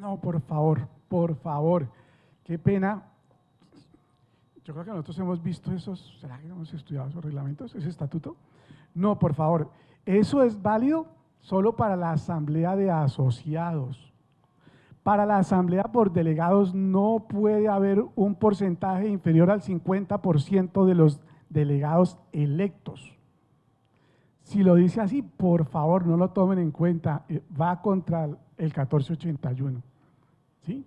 No, por favor, qué pena. Yo creo que nosotros hemos visto esos, ¿será que hemos estudiado esos reglamentos, ese estatuto? No, por favor, eso es válido solo para la asamblea de asociados. Para la asamblea por delegados no puede haber un porcentaje inferior al 50% de los delegados electos. Si lo dice así, por favor, no lo tomen en cuenta, va contra el 1481, ¿sí?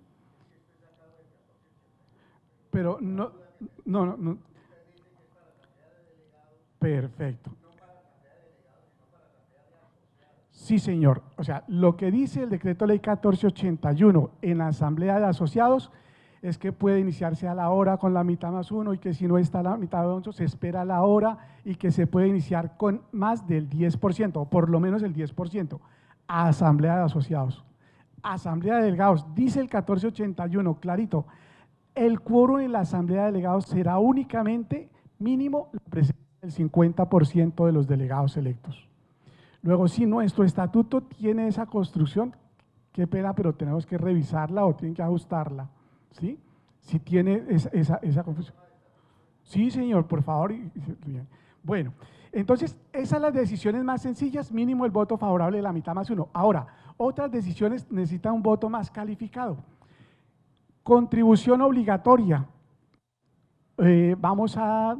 Pero no, perfecto. Sí, señor. O sea, lo que dice el decreto ley 1481 en la asamblea de asociados es que puede iniciarse a la hora con la mitad más uno y que si no está la mitad más uno se espera la hora y que se puede iniciar con más del 10%, o por lo menos el 10%, a asamblea de asociados. Asamblea de delegados, dice el 1481, clarito, el quórum en la asamblea de delegados será únicamente mínimo la presencia del 50% de los delegados electos. Luego, si nuestro estatuto tiene esa construcción, qué pena, pero tenemos que revisarla o tienen que ajustarla, ¿sí? Si tiene esa confusión. Sí, señor, por favor. Bueno, entonces, esas son las decisiones más sencillas, mínimo el voto favorable de la mitad más uno. Ahora, otras decisiones necesitan un voto más calificado. Contribución obligatoria. Vamos a…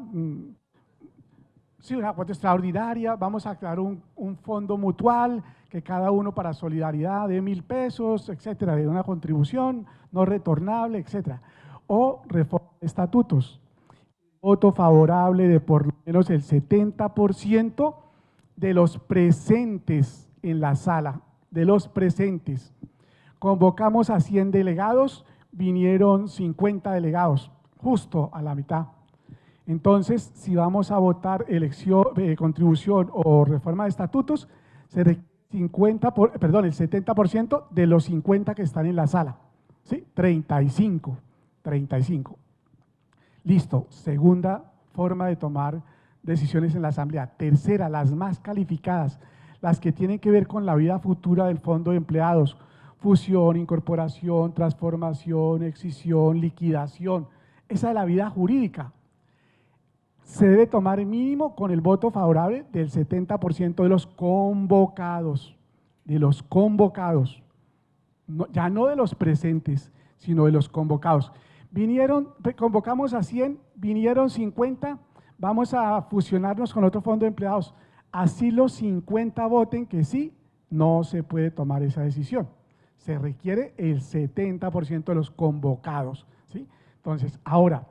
Sí, una cuota extraordinaria, vamos a crear un fondo mutual que cada uno para solidaridad de 1.000 pesos, etcétera, de una contribución no retornable, etcétera. O reforma de estatutos, voto favorable de por lo menos el 70% de los presentes en la sala, de los presentes. Convocamos a 100 delegados, vinieron 50 delegados, justo a la mitad. Entonces, si vamos a votar contribución o reforma de estatutos, se requiere el 70% de los 50 que están en la sala, ¿sí? 35. Listo, segunda forma de tomar decisiones en la asamblea. Tercera, las más calificadas, las que tienen que ver con la vida futura del fondo de empleados, fusión, incorporación, transformación, excisión, liquidación, esa es la vida jurídica. Se debe tomar mínimo con el voto favorable del 70% de los convocados, ya no de los presentes, sino de los convocados. Convocamos a 100, vinieron 50, vamos a fusionarnos con otro fondo de empleados. Así los 50 voten que sí, no se puede tomar esa decisión. Se requiere el 70% de los convocados, ¿sí? Entonces, ahora…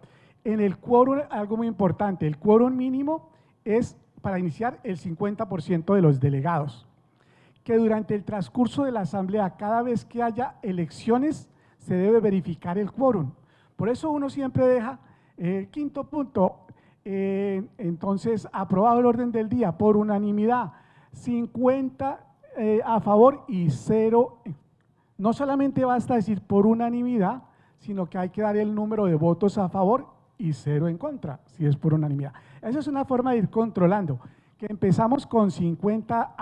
En el quórum, algo muy importante, el quórum mínimo es para iniciar el 50% de los delegados, que durante el transcurso de la asamblea, cada vez que haya elecciones, se debe verificar el quórum. Por eso uno siempre deja, quinto punto, entonces aprobado el orden del día por unanimidad, 50 a favor y 0, no solamente basta decir por unanimidad, sino que hay que dar el número de votos a favor y 0 en contra, si es por unanimidad. Esa es una forma de ir controlando, que empezamos con 50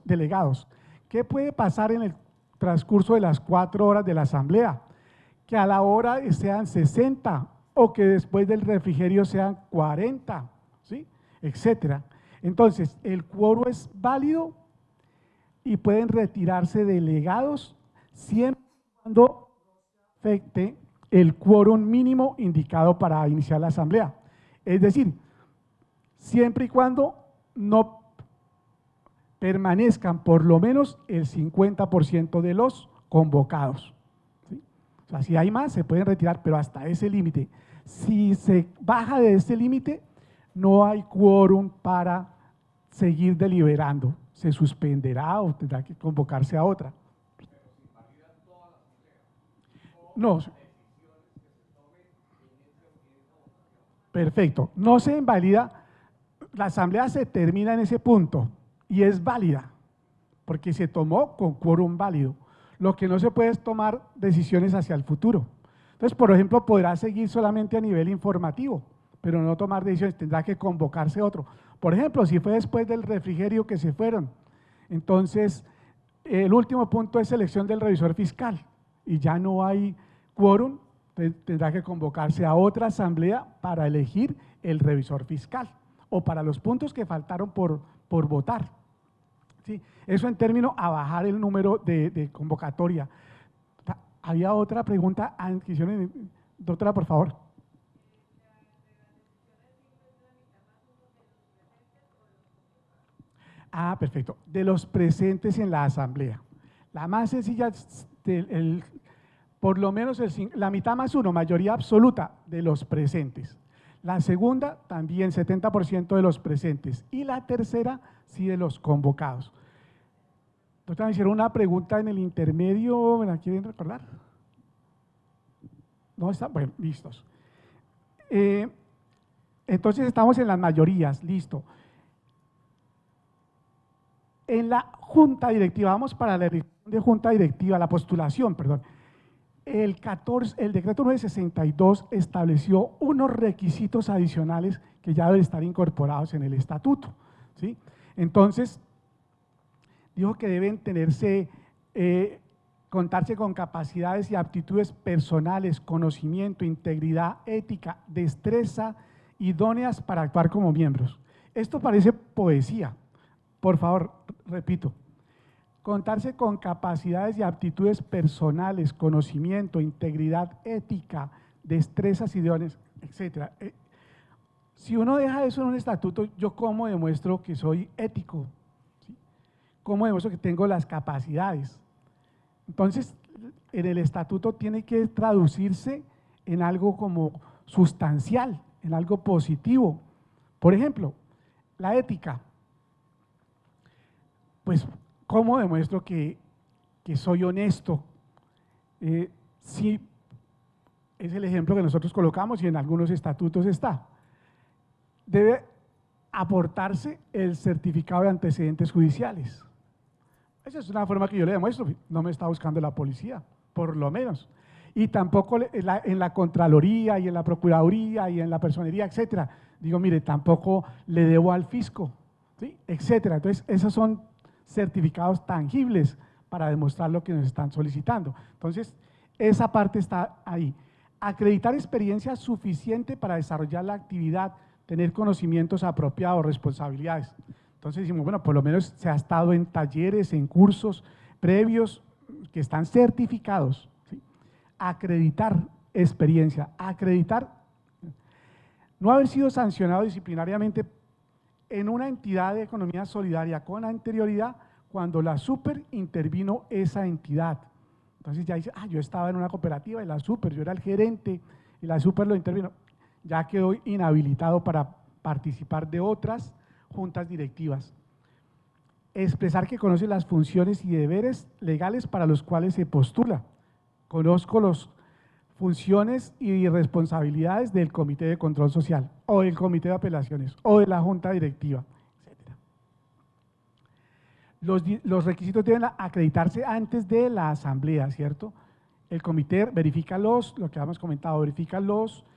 delegados. ¿Qué puede pasar en el transcurso de las 4 horas de la asamblea? Que a la hora sean 60 o que después del refrigerio sean 40, ¿sí? Etcétera. Entonces, el quórum es válido y pueden retirarse delegados siempre y cuando afecte el quórum mínimo indicado para iniciar la asamblea. Es decir, siempre y cuando no permanezcan por lo menos el 50% de los convocados, ¿sí? O sea, si hay más, se pueden retirar, pero hasta ese límite. Si se baja de ese límite, no hay quórum para seguir deliberando. Se suspenderá o tendrá que convocarse a otra. No. Perfecto, no se invalida, la asamblea se termina en ese punto y es válida, porque se tomó con quórum válido. Lo que no se puede es tomar decisiones hacia el futuro. Entonces, por ejemplo, podrá seguir solamente a nivel informativo, pero no tomar decisiones, tendrá que convocarse otro. Por ejemplo, si fue después del refrigerio que se fueron, entonces el último punto es elección del revisor fiscal. y ya no hay quórum, tendrá que convocarse a otra asamblea para elegir el revisor fiscal o para los puntos que faltaron por votar. ¿Sí? Eso en términos a bajar el número de convocatoria. Había otra pregunta, doctora, por favor. Ah, perfecto. De los presentes en la asamblea. La más sencilla, por lo menos la mitad más uno, mayoría absoluta de los presentes. La segunda, también 70% de los presentes. Y la tercera, sí, de los convocados. Doctora, me hicieron una pregunta en el intermedio, ¿me la quieren recordar? ¿No está? Bueno, listos. Entonces estamos en las mayorías, listo. En la junta directiva, vamos para la elección de junta directiva, la postulación, perdón. El decreto 962 estableció unos requisitos adicionales que ya deben estar incorporados en el estatuto, ¿sí? Entonces, dijo que deben contarse con capacidades y aptitudes personales, conocimiento, integridad, ética, destreza, idóneas para actuar como miembros. Esto parece poesía. Por favor, repito, contarse con capacidades y aptitudes personales, conocimiento, integridad, ética, destrezas idóneas, etc. Si uno deja eso en un estatuto, ¿yo cómo demuestro que soy ético? ¿Sí? ¿Cómo demuestro que tengo las capacidades? Entonces, en el estatuto tiene que traducirse en algo como sustancial, en algo positivo. Por ejemplo, la ética. Pues, ¿cómo demuestro que soy honesto? Sí, es el ejemplo que nosotros colocamos y en algunos estatutos está. Debe aportarse el certificado de antecedentes judiciales. Esa es una forma que yo le demuestro, no me está buscando la policía, por lo menos. Y tampoco en la Contraloría y en la Procuraduría y en la Personería, etcétera. Digo, mire, tampoco le debo al fisco, ¿sí? Etcétera. Entonces, esos son certificados tangibles para demostrar lo que nos están solicitando. Entonces, esa parte está ahí. Acreditar experiencia suficiente para desarrollar la actividad, tener conocimientos apropiados, responsabilidades. Entonces decimos, bueno, por lo menos se ha estado en talleres, en cursos previos que están certificados. ¿Sí? Acreditar experiencia, acreditar no haber sido sancionado disciplinariamente en una entidad de economía solidaria con anterioridad cuando la super intervino esa entidad. Entonces ya dice, yo estaba en una cooperativa y la super, yo era el gerente y la super lo intervino. Ya quedó inhabilitado para participar de otras juntas directivas. Expresar que conoce las funciones y deberes legales para los cuales se postula. Conozco las funciones y responsabilidades del Comité de Control Social o del Comité de Apelaciones o de la Junta Directiva, etc. Los requisitos deben acreditarse antes de la asamblea, ¿cierto? El comité verifica lo que habíamos comentado, verifica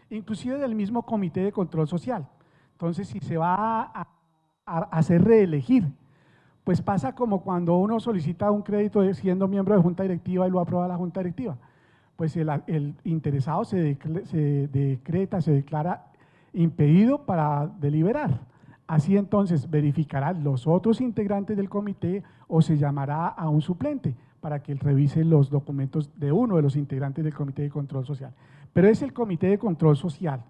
inclusive del mismo Comité de Control Social. Entonces, si se va a hacer reelegir, pues pasa como cuando uno solicita un crédito siendo miembro de Junta Directiva y lo aprueba la Junta Directiva. Pues el interesado se declara impedido para deliberar. Así entonces verificarán los otros integrantes del comité o se llamará a un suplente para que él revise los documentos de uno de los integrantes del Comité de Control Social. Pero es el Comité de Control Social.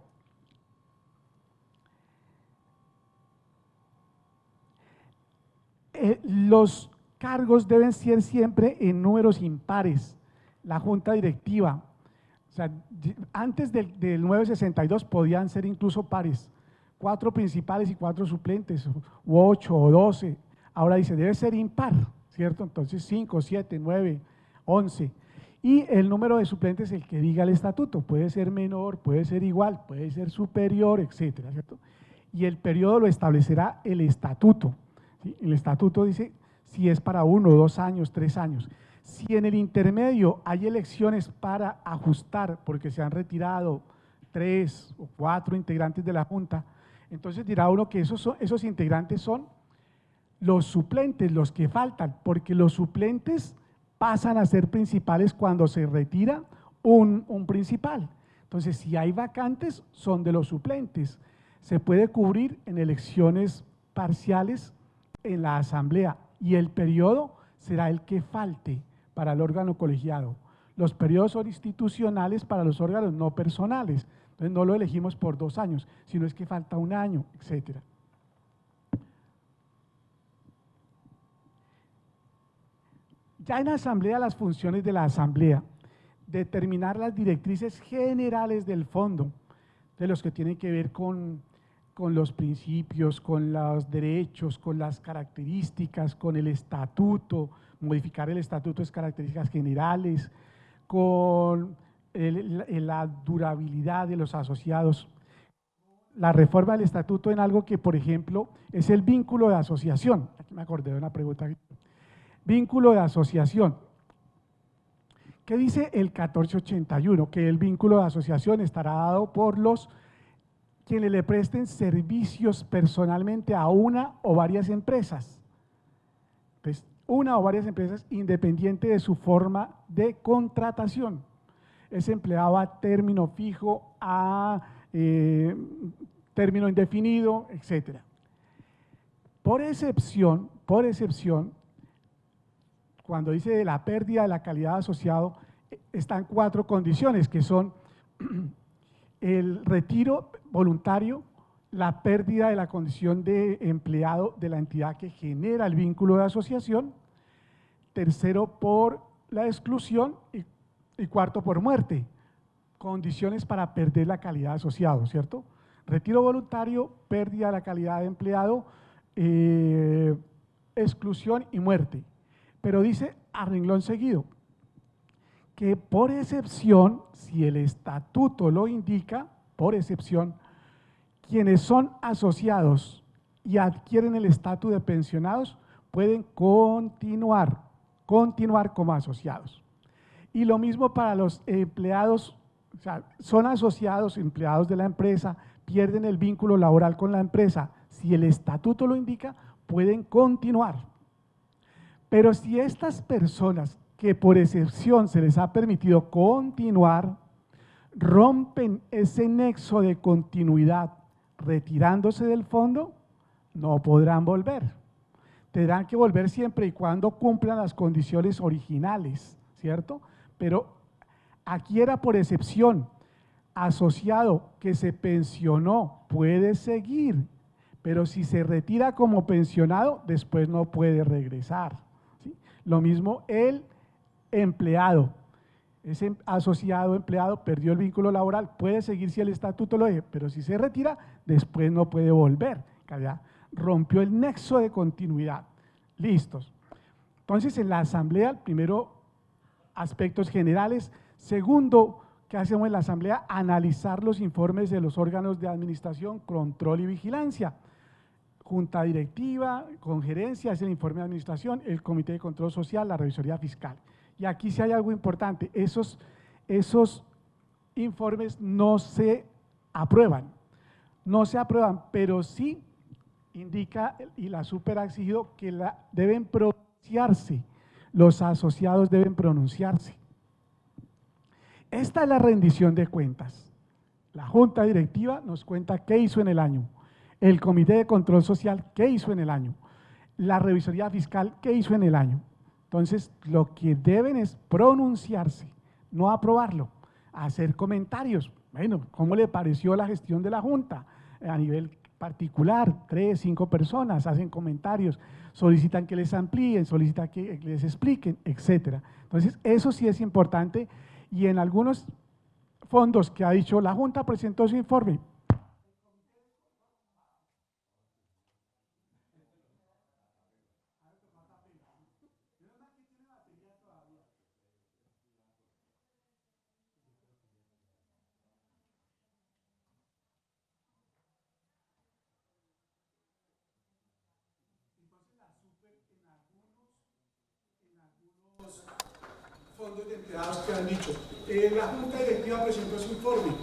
Los cargos deben ser siempre en números impares. La junta directiva, o sea, antes del 962 podían ser incluso pares, 4 principales y 4 suplentes, u 8 o 12, ahora dice debe ser impar, ¿cierto? Entonces 5, 7, 9, 11, y el número de suplentes el que diga el estatuto, puede ser menor, puede ser igual, puede ser superior, etcétera, ¿cierto? Y el periodo lo establecerá el estatuto, ¿sí? El estatuto dice si es para 1, 2 años, 3 años. Si en el intermedio hay elecciones para ajustar, porque se han retirado 3 o 4 integrantes de la Junta, entonces dirá uno que esos integrantes son los suplentes, los que faltan, porque los suplentes pasan a ser principales cuando se retira un principal. Entonces, si hay vacantes, son de los suplentes. Se puede cubrir en elecciones parciales en la asamblea y el periodo será el que falte para el órgano colegiado. Los periodos son institucionales para los órganos no personales. Entonces, no lo elegimos por 2 años, sino es que falta 1 año, etcétera. Ya en la asamblea, las funciones de la asamblea: determinar las directrices generales del fondo, de los que tienen que ver con los principios, con los derechos, con las características, con el estatuto, modificar el estatuto de características generales, con la durabilidad de los asociados. La reforma del estatuto en algo que, por ejemplo, es el vínculo de asociación. Aquí me acordé de una pregunta. Vínculo de asociación. ¿Qué dice el 1481? Que el vínculo de asociación estará dado por los quienes le presten servicios personalmente a una o varias empresas. Entonces, una o varias empresas, independiente de su forma de contratación. Es empleado a término fijo, a término indefinido, etcétera. Por excepción, cuando dice de la pérdida de la calidad de asociado, están 4 condiciones, que son el retiro voluntario, la pérdida de la condición de empleado de la entidad que genera el vínculo de asociación, tercero, por la exclusión y cuarto, por muerte. Condiciones para perder la calidad de asociado, ¿cierto? Retiro voluntario, pérdida de la calidad de empleado, exclusión y muerte. Pero dice a renglón seguido que por excepción, si el estatuto lo indica, por excepción, quienes son asociados y adquieren el estatus de pensionados pueden continuar como asociados. Y lo mismo para los empleados, o sea, son asociados, empleados de la empresa, pierden el vínculo laboral con la empresa, si el estatuto lo indica, pueden continuar. Pero si estas personas que por excepción se les ha permitido continuar, rompen ese nexo de continuidad retirándose del fondo, no podrán volver. Tendrán que volver siempre y cuando cumplan las condiciones originales, ¿cierto? Pero aquí era por excepción. Asociado que se pensionó puede seguir, pero si se retira como pensionado, después no puede regresar, ¿sí? Lo mismo el empleado. Ese asociado empleado perdió el vínculo laboral, puede seguir si el estatuto lo deja, pero si se retira, después no puede volver. Ya rompió el nexo de continuidad. Listos. Entonces, en la asamblea, primero, aspectos generales. Segundo, ¿qué hacemos en la asamblea? Analizar los informes de los órganos de administración, control y vigilancia. Junta directiva, con gerencia, es el informe de administración, el comité de control social, la revisoría fiscal. Y aquí sí hay algo importante: esos informes no se aprueban, pero sí indica, y la super ha exigido, que deben pronunciarse, los asociados deben pronunciarse. Esta es la rendición de cuentas. La junta directiva nos cuenta qué hizo en el año, el comité de control social qué hizo en el año, la revisoría fiscal qué hizo en el año. Entonces, lo que deben es pronunciarse, no aprobarlo, hacer comentarios. Bueno, ¿cómo le pareció la gestión de la Junta? A nivel particular, 3, 5 personas hacen comentarios, solicitan que les amplíen, solicitan que les expliquen, etcétera. Entonces, eso sí es importante, y en algunos fondos que ha dicho la Junta presentó su informe. Fondos de empleados que han dicho, la Junta Directiva presentó su informe,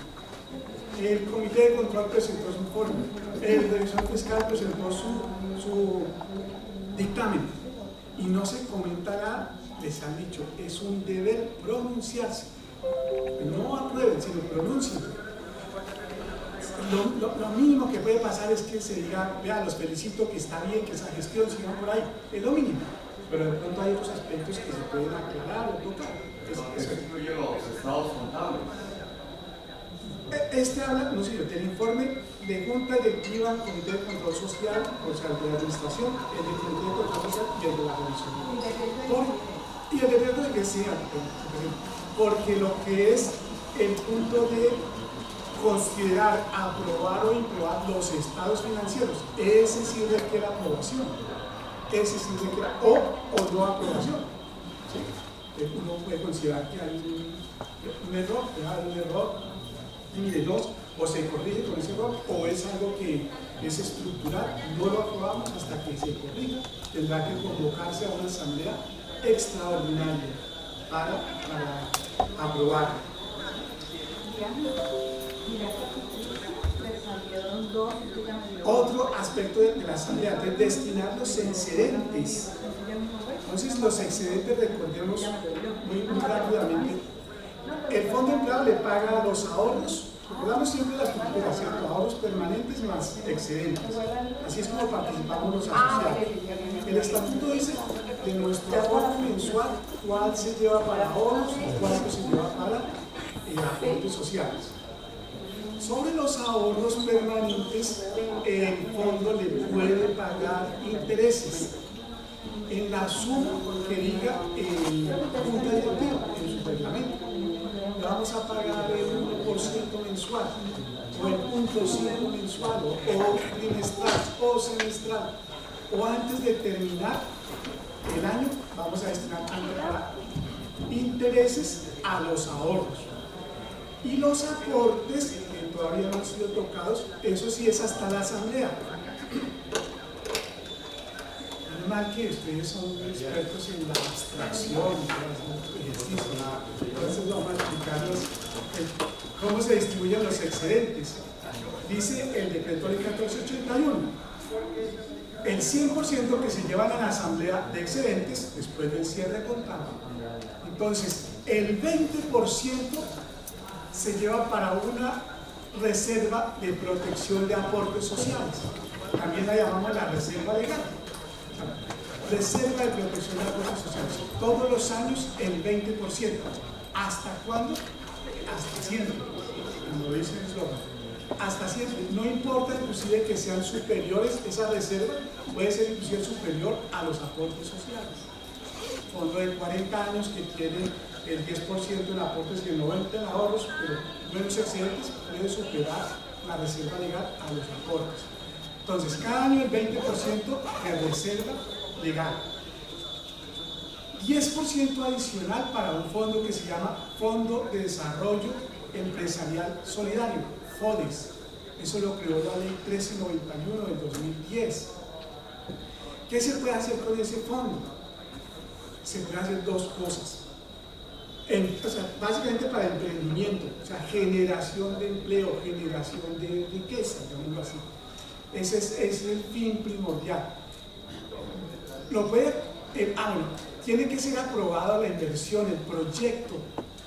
el Comité de Control presentó su informe, el Revisor Fiscal presentó su dictamen, y no se comenta nada les han dicho, es un deber pronunciarse. No aprueben, sino pronuncien. Lo mínimo que puede pasar es que se diga, vea, los felicito, que está bien, que esa gestión siga por ahí. Es lo mínimo. Pero de pronto hay otros aspectos que se pueden aclarar o tocar. Eso incluye los estados contables. Habla, no sé, del informe de Junta Directiva, Comité de Control Social, o sea, el de la Administración, el de Comité de Control Social y el de la Comisión. Y el decreto de que sea, porque lo que es el punto de considerar, aprobar o improbar los estados financieros, ese sí requiere aprobación, ese sí requiere o no aprobación. ¿Sí? Uno puede considerar que hay un error, mire, o se corrige con ese error, o es algo que es estructural, no lo aprobamos hasta que se corrija, tendrá que convocarse a una asamblea extraordinaria para aprobar. Otro aspecto de la asamblea es destinar los excedentes. Entonces, los excedentes, recordemos muy rápidamente, el fondo empleado le paga a los ahorros, recordamos siempre la estructura, ¿cierto? Ahorros permanentes más excedentes. Así es como participamos los asociados. El estatuto dice de nuestro aporte mensual cuál se lleva para ahorros y cuánto se lleva para aportes sociales. Sobre los ahorros permanentes, el fondo le puede pagar intereses en la suma que diga el Junta Directiva en su reglamento. Le vamos a pagar el 1% mensual, o el 0.5% mensual, o trimestral, o semestral, o antes de terminar el año, vamos a destinar para intereses a los ahorros. Y los aportes, que todavía no han sido tocados, eso sí es hasta la asamblea. Mal que ustedes son expertos en la abstracción, entonces vamos a explicarles cómo se distribuyen los excedentes. Dice el decreto ley 1481, el 100% que se llevan a la asamblea de excedentes después del cierre contable. Entonces, el 20% se lleva para una reserva de protección de aportes sociales. También la llamamos la reserva legal. Reserva de protección de aportes sociales. Todos los años el 20%. ¿Hasta cuándo? Hasta siempre. Como dice el eslogan. Hasta siempre. No importa inclusive que sean superiores, esa reserva puede ser inclusive superior a los aportes sociales. Fondo de 40 años que tiene el 10% en aportes y el 90% en ahorros, pero buenos excedentes puede superar la reserva legal a los aportes. Entonces, cada año el 20% de reserva legal. 10% adicional para un fondo que se llama Fondo de Desarrollo Empresarial Solidario, FODES. Eso lo creó la ley 1391 del 2010. ¿Qué se puede hacer con ese fondo? Se pueden hacer dos cosas. Básicamente para emprendimiento, o sea, generación de empleo, generación de riqueza, llamémoslo así. Ese es el fin primordial. Lo puede, tiene que ser aprobada la inversión, el proyecto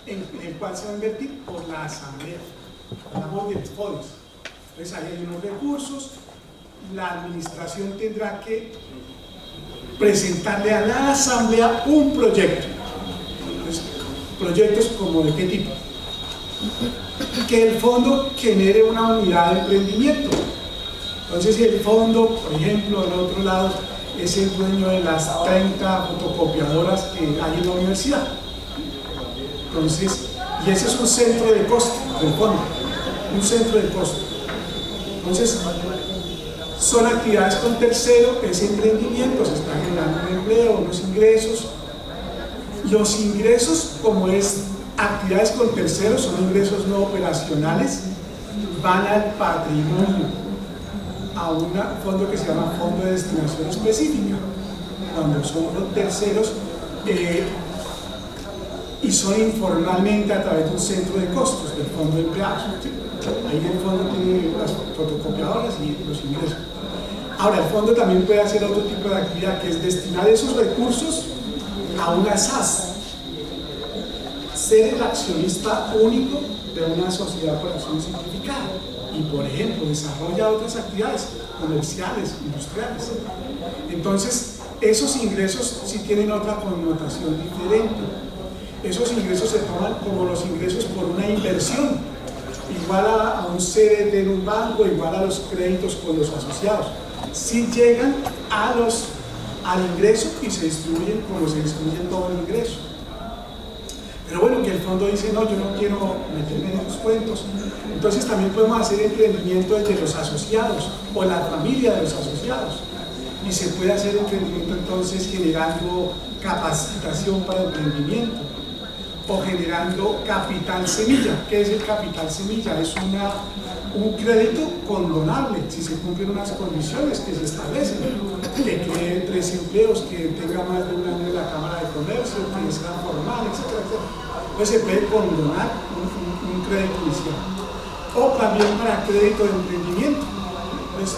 en el cual se va a invertir por la asamblea. Hablamos de FODES. Entonces ahí hay unos recursos, la administración tendrá que presentarle a la asamblea un proyecto. Entonces, proyectos como de qué tipo. Que el fondo genere una unidad de emprendimiento. Entonces, si el fondo, por ejemplo, en otro lado, es el dueño de las 30 fotocopiadoras que hay en la universidad. Entonces, y ese es un centro de costo del fondo, un centro de costo. Entonces, son actividades con tercero, ese emprendimiento, se está generando un empleo, unos ingresos. Los ingresos, como es actividades con terceros, son ingresos no operacionales, van al patrimonio, a un fondo que se llama Fondo de Destinación Específica, cuando son terceros y son informalmente a través de un centro de costos del fondo de empleados. Ahí el fondo tiene las fotocopiadoras y los ingresos. Ahora, el fondo también puede hacer otro tipo de actividad, que es destinar esos recursos a una SAS, ser el accionista único de una sociedad por acción simplificada y, por ejemplo, desarrolla otras actividades comerciales, industriales. Entonces, esos ingresos sí tienen otra connotación diferente. Esos ingresos se toman como los ingresos por una inversión, igual a un CDT en un banco, igual a los créditos con los asociados. Sí llegan al ingreso y se distribuyen como se distribuye todo el ingreso. Pero bueno, que el fondo dice, no, yo no quiero meterme en esos cuentos. Entonces también podemos hacer emprendimiento desde los asociados o la familia de los asociados. Y se puede hacer emprendimiento entonces generando capacitación para emprendimiento o generando capital semilla. ¿Qué es el capital semilla? Es un crédito condonable si se cumplen unas condiciones que se establecen, que cree 3 empleos, que tenga más de un año en la Cámara de Comercio, que sea formal, etcétera, etcétera. Entonces se puede condonar un crédito inicial. O también para crédito de emprendimiento. Entonces,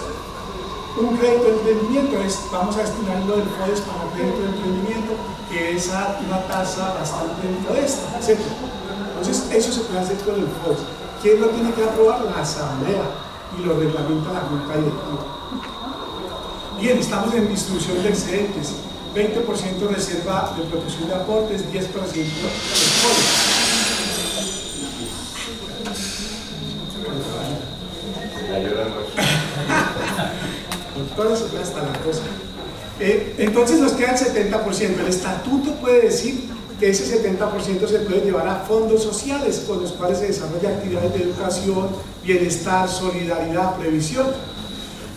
un crédito de emprendimiento vamos a destinarlo del FODES para crédito de emprendimiento, que es a una tasa bastante modesta, etc. Entonces, eso se puede hacer con el FODES. ¿Quién lo tiene que aprobar? La Asamblea, y lo reglamenta la Junta Directiva. Bien, estamos en distribución de excedentes. 20% reserva de protección de aportes, 10% de FODES. Entonces, hasta la cosa. Entonces nos queda el 70%. El estatuto puede decir que ese 70% se puede llevar a fondos sociales con los cuales se desarrollan actividades de educación, bienestar, solidaridad, previsión.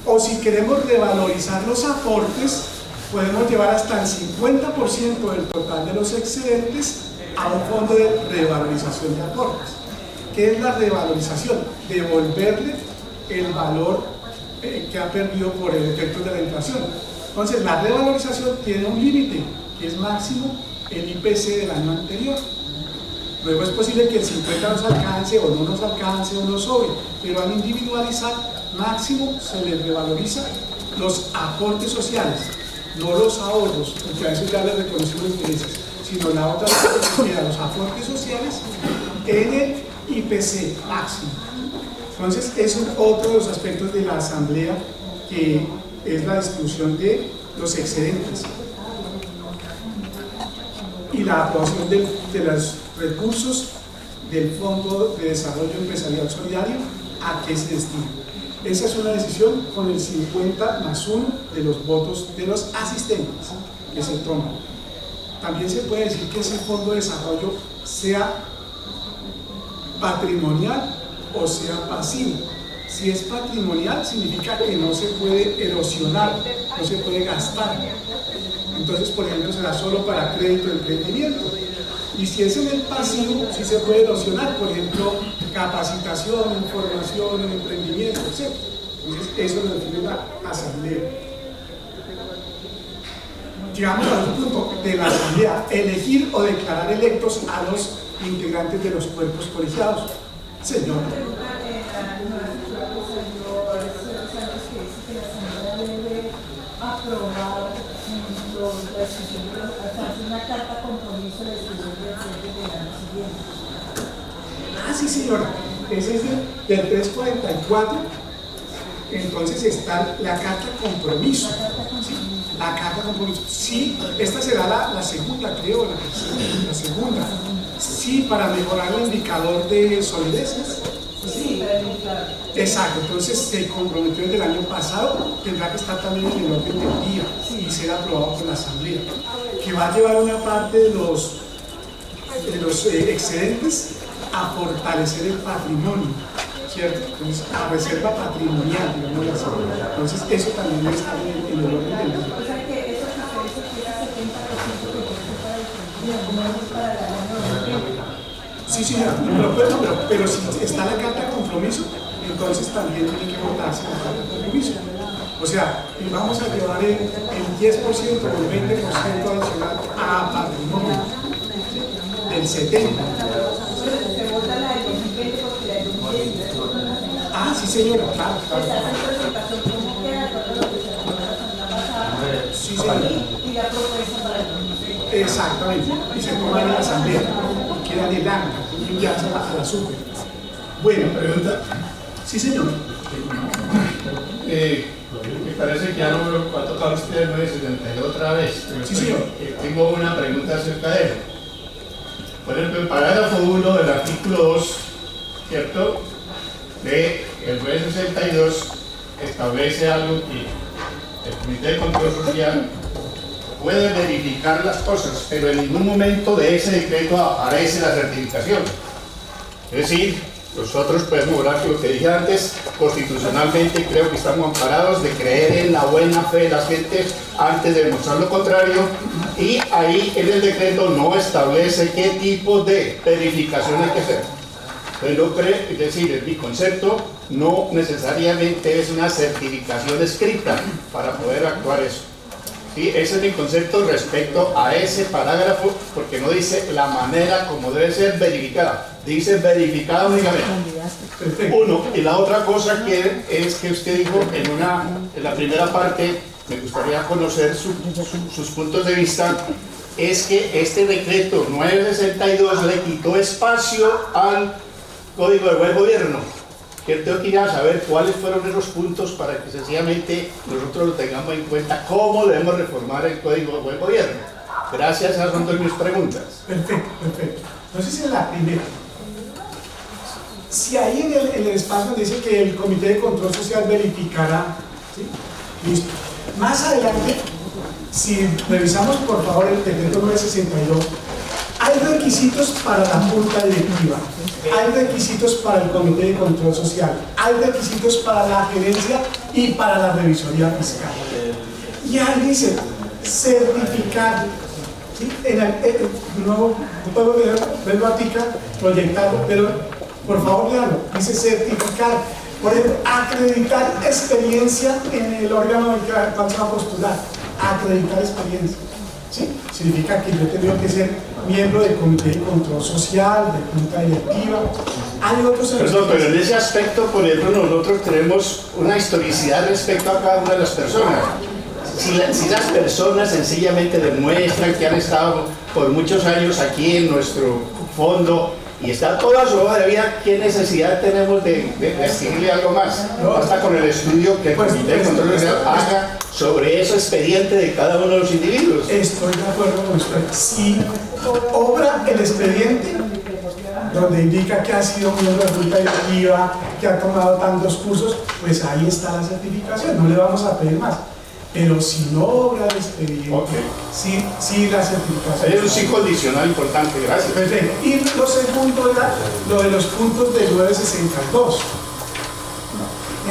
O si queremos revalorizar los aportes, podemos llevar hasta el 50% del total de los excedentes a un fondo de revalorización de aportes. ¿Qué es la revalorización? Devolverle el valor que ha perdido por el efecto de la inflación. Entonces, la revalorización tiene un límite, que es máximo el IPC del año anterior. Luego es posible que el 50 nos alcance o no nos alcance o no sobre, pero al individualizar, máximo se le revaloriza los aportes sociales, no los ahorros, porque a eso ya le reconocimos intereses, sino la otra que los aportes sociales en el IPC máximo. Entonces, es otro de los aspectos de la Asamblea, que es la distribución de los excedentes y la aprobación de los recursos del Fondo de Desarrollo Empresarial Solidario, a qué se destina. Esa es una decisión con el 50+1 de los votos de los asistentes que se toman. También se puede decir que ese Fondo de Desarrollo sea patrimonial o sea pasivo. Si es patrimonial, significa que no se puede erosionar, no se puede gastar. Entonces, por ejemplo, será solo para crédito de emprendimiento. Y si es en el pasivo, sí se puede erosionar, por ejemplo, capacitación, información, emprendimiento, etc. Entonces, eso lo define la Asamblea. Llegamos al otro punto de la Asamblea: elegir o declarar electos a los integrantes de los cuerpos colegiados. Señor. Una carta compromiso de del año siguiente. Ah, sí, señora. Ese es del 344. Entonces está la carta compromiso. La carta compromiso. Sí, esta será la segunda, creo, la segunda. Sí, para mejorar el indicador de solidez. Sí, exacto. Entonces se comprometió desde el año pasado, tendrá que estar también en el orden del día y ser aprobado por la Asamblea, que va a llevar una parte de los excedentes a fortalecer el patrimonio, ¿cierto? Entonces, a reserva patrimonial, digamos así. Entonces, eso también está en el orden del día. O sea que esos excedentes tienen 70% que puede ser para el para el año. Sí, señora, pero si está la carta de compromiso, entonces también tiene que votarse la carta de compromiso. O sea, vamos a llevar el 10% o el 20% adicional a patrimonio del 70%. Se vota la del 2020 porque la del 2020. Ah, sí, señora, claro. ¿Cómo queda? Sí, señora. Y la propuesta para el 2020. Exactamente, y se toman en la asamblea, y quedan en acta, y enviarse a la super. Bueno, Pregunta. sí señor. Me parece que ya no va a tocar usted el 972 otra vez. Pero Sí, señor. tengo una pregunta acerca de eso. Por ejemplo, el parágrafo 1 del artículo 2, ¿cierto? De el 962 establece algo que el Comité de Control Social puede verificar las cosas, pero en ningún momento de ese decreto aparece la certificación. Es decir, nosotros podemos hablar lo que dije antes, constitucionalmente creo que estamos amparados de creer en la buena fe de las gentes antes de demostrar lo contrario, y ahí en el decreto no establece qué tipo de verificación hay que hacer. Entonces no creo, es decir, en mi concepto, no necesariamente es una certificación escrita para poder actuar eso. ¿Sí? Ese es mi concepto respecto a ese parágrafo, porque no dice la manera como debe ser verificada, dice verificada únicamente. Uno, y la otra cosa que es que usted dijo en la primera parte, me gustaría conocer sus puntos de vista, es que este decreto 962 le quitó espacio al Código de Buen Gobierno. Yo quería saber cuáles fueron esos puntos para que sencillamente nosotros lo tengamos en cuenta, cómo debemos reformar el Código de Buen Gobierno. Gracias, esas son todas mis preguntas. Perfecto, perfecto. Entonces en la primera, si ahí en el espacio donde dice que el Comité de Control Social verificará, ¿sí? Listo. Más adelante, si revisamos por favor el decreto 962, hay requisitos para la Junta Directiva, hay requisitos para el Comité de Control Social, hay requisitos para la gerencia y para la revisoría fiscal. Y ahí dice, certificar, ¿sí? No puedo verlo a tica, proyectarlo, pero por favor léalo, dice certificar, por ejemplo, acreditar experiencia en el órgano del que vamos a postular, acreditar experiencia. ¿Sí? Significa que yo tengo que ser miembro del Comité de Control Social, de Junta Directiva. Hay otros... Perdón, pero en ese aspecto, por ejemplo, nosotros tenemos una historicidad respecto a cada una de las personas. Si las personas sencillamente demuestran que han estado por muchos años aquí en nuestro fondo y está toda su hoja de vida, ¿qué necesidad tenemos de exigirle algo más? Basta con el estudio que el Comité de Control Social haga sobre ese expediente de cada uno de los individuos. Estoy de acuerdo con usted. Si obra el expediente donde indica que ha sido miembro de Junta Directiva, que ha tomado tantos cursos, pues ahí está la certificación, no le vamos a pedir más. Pero si no obra el expediente, sí la certificación. Es un sí condicional importante, gracias. Perfecto. Y lo segundo era lo de los puntos del 962.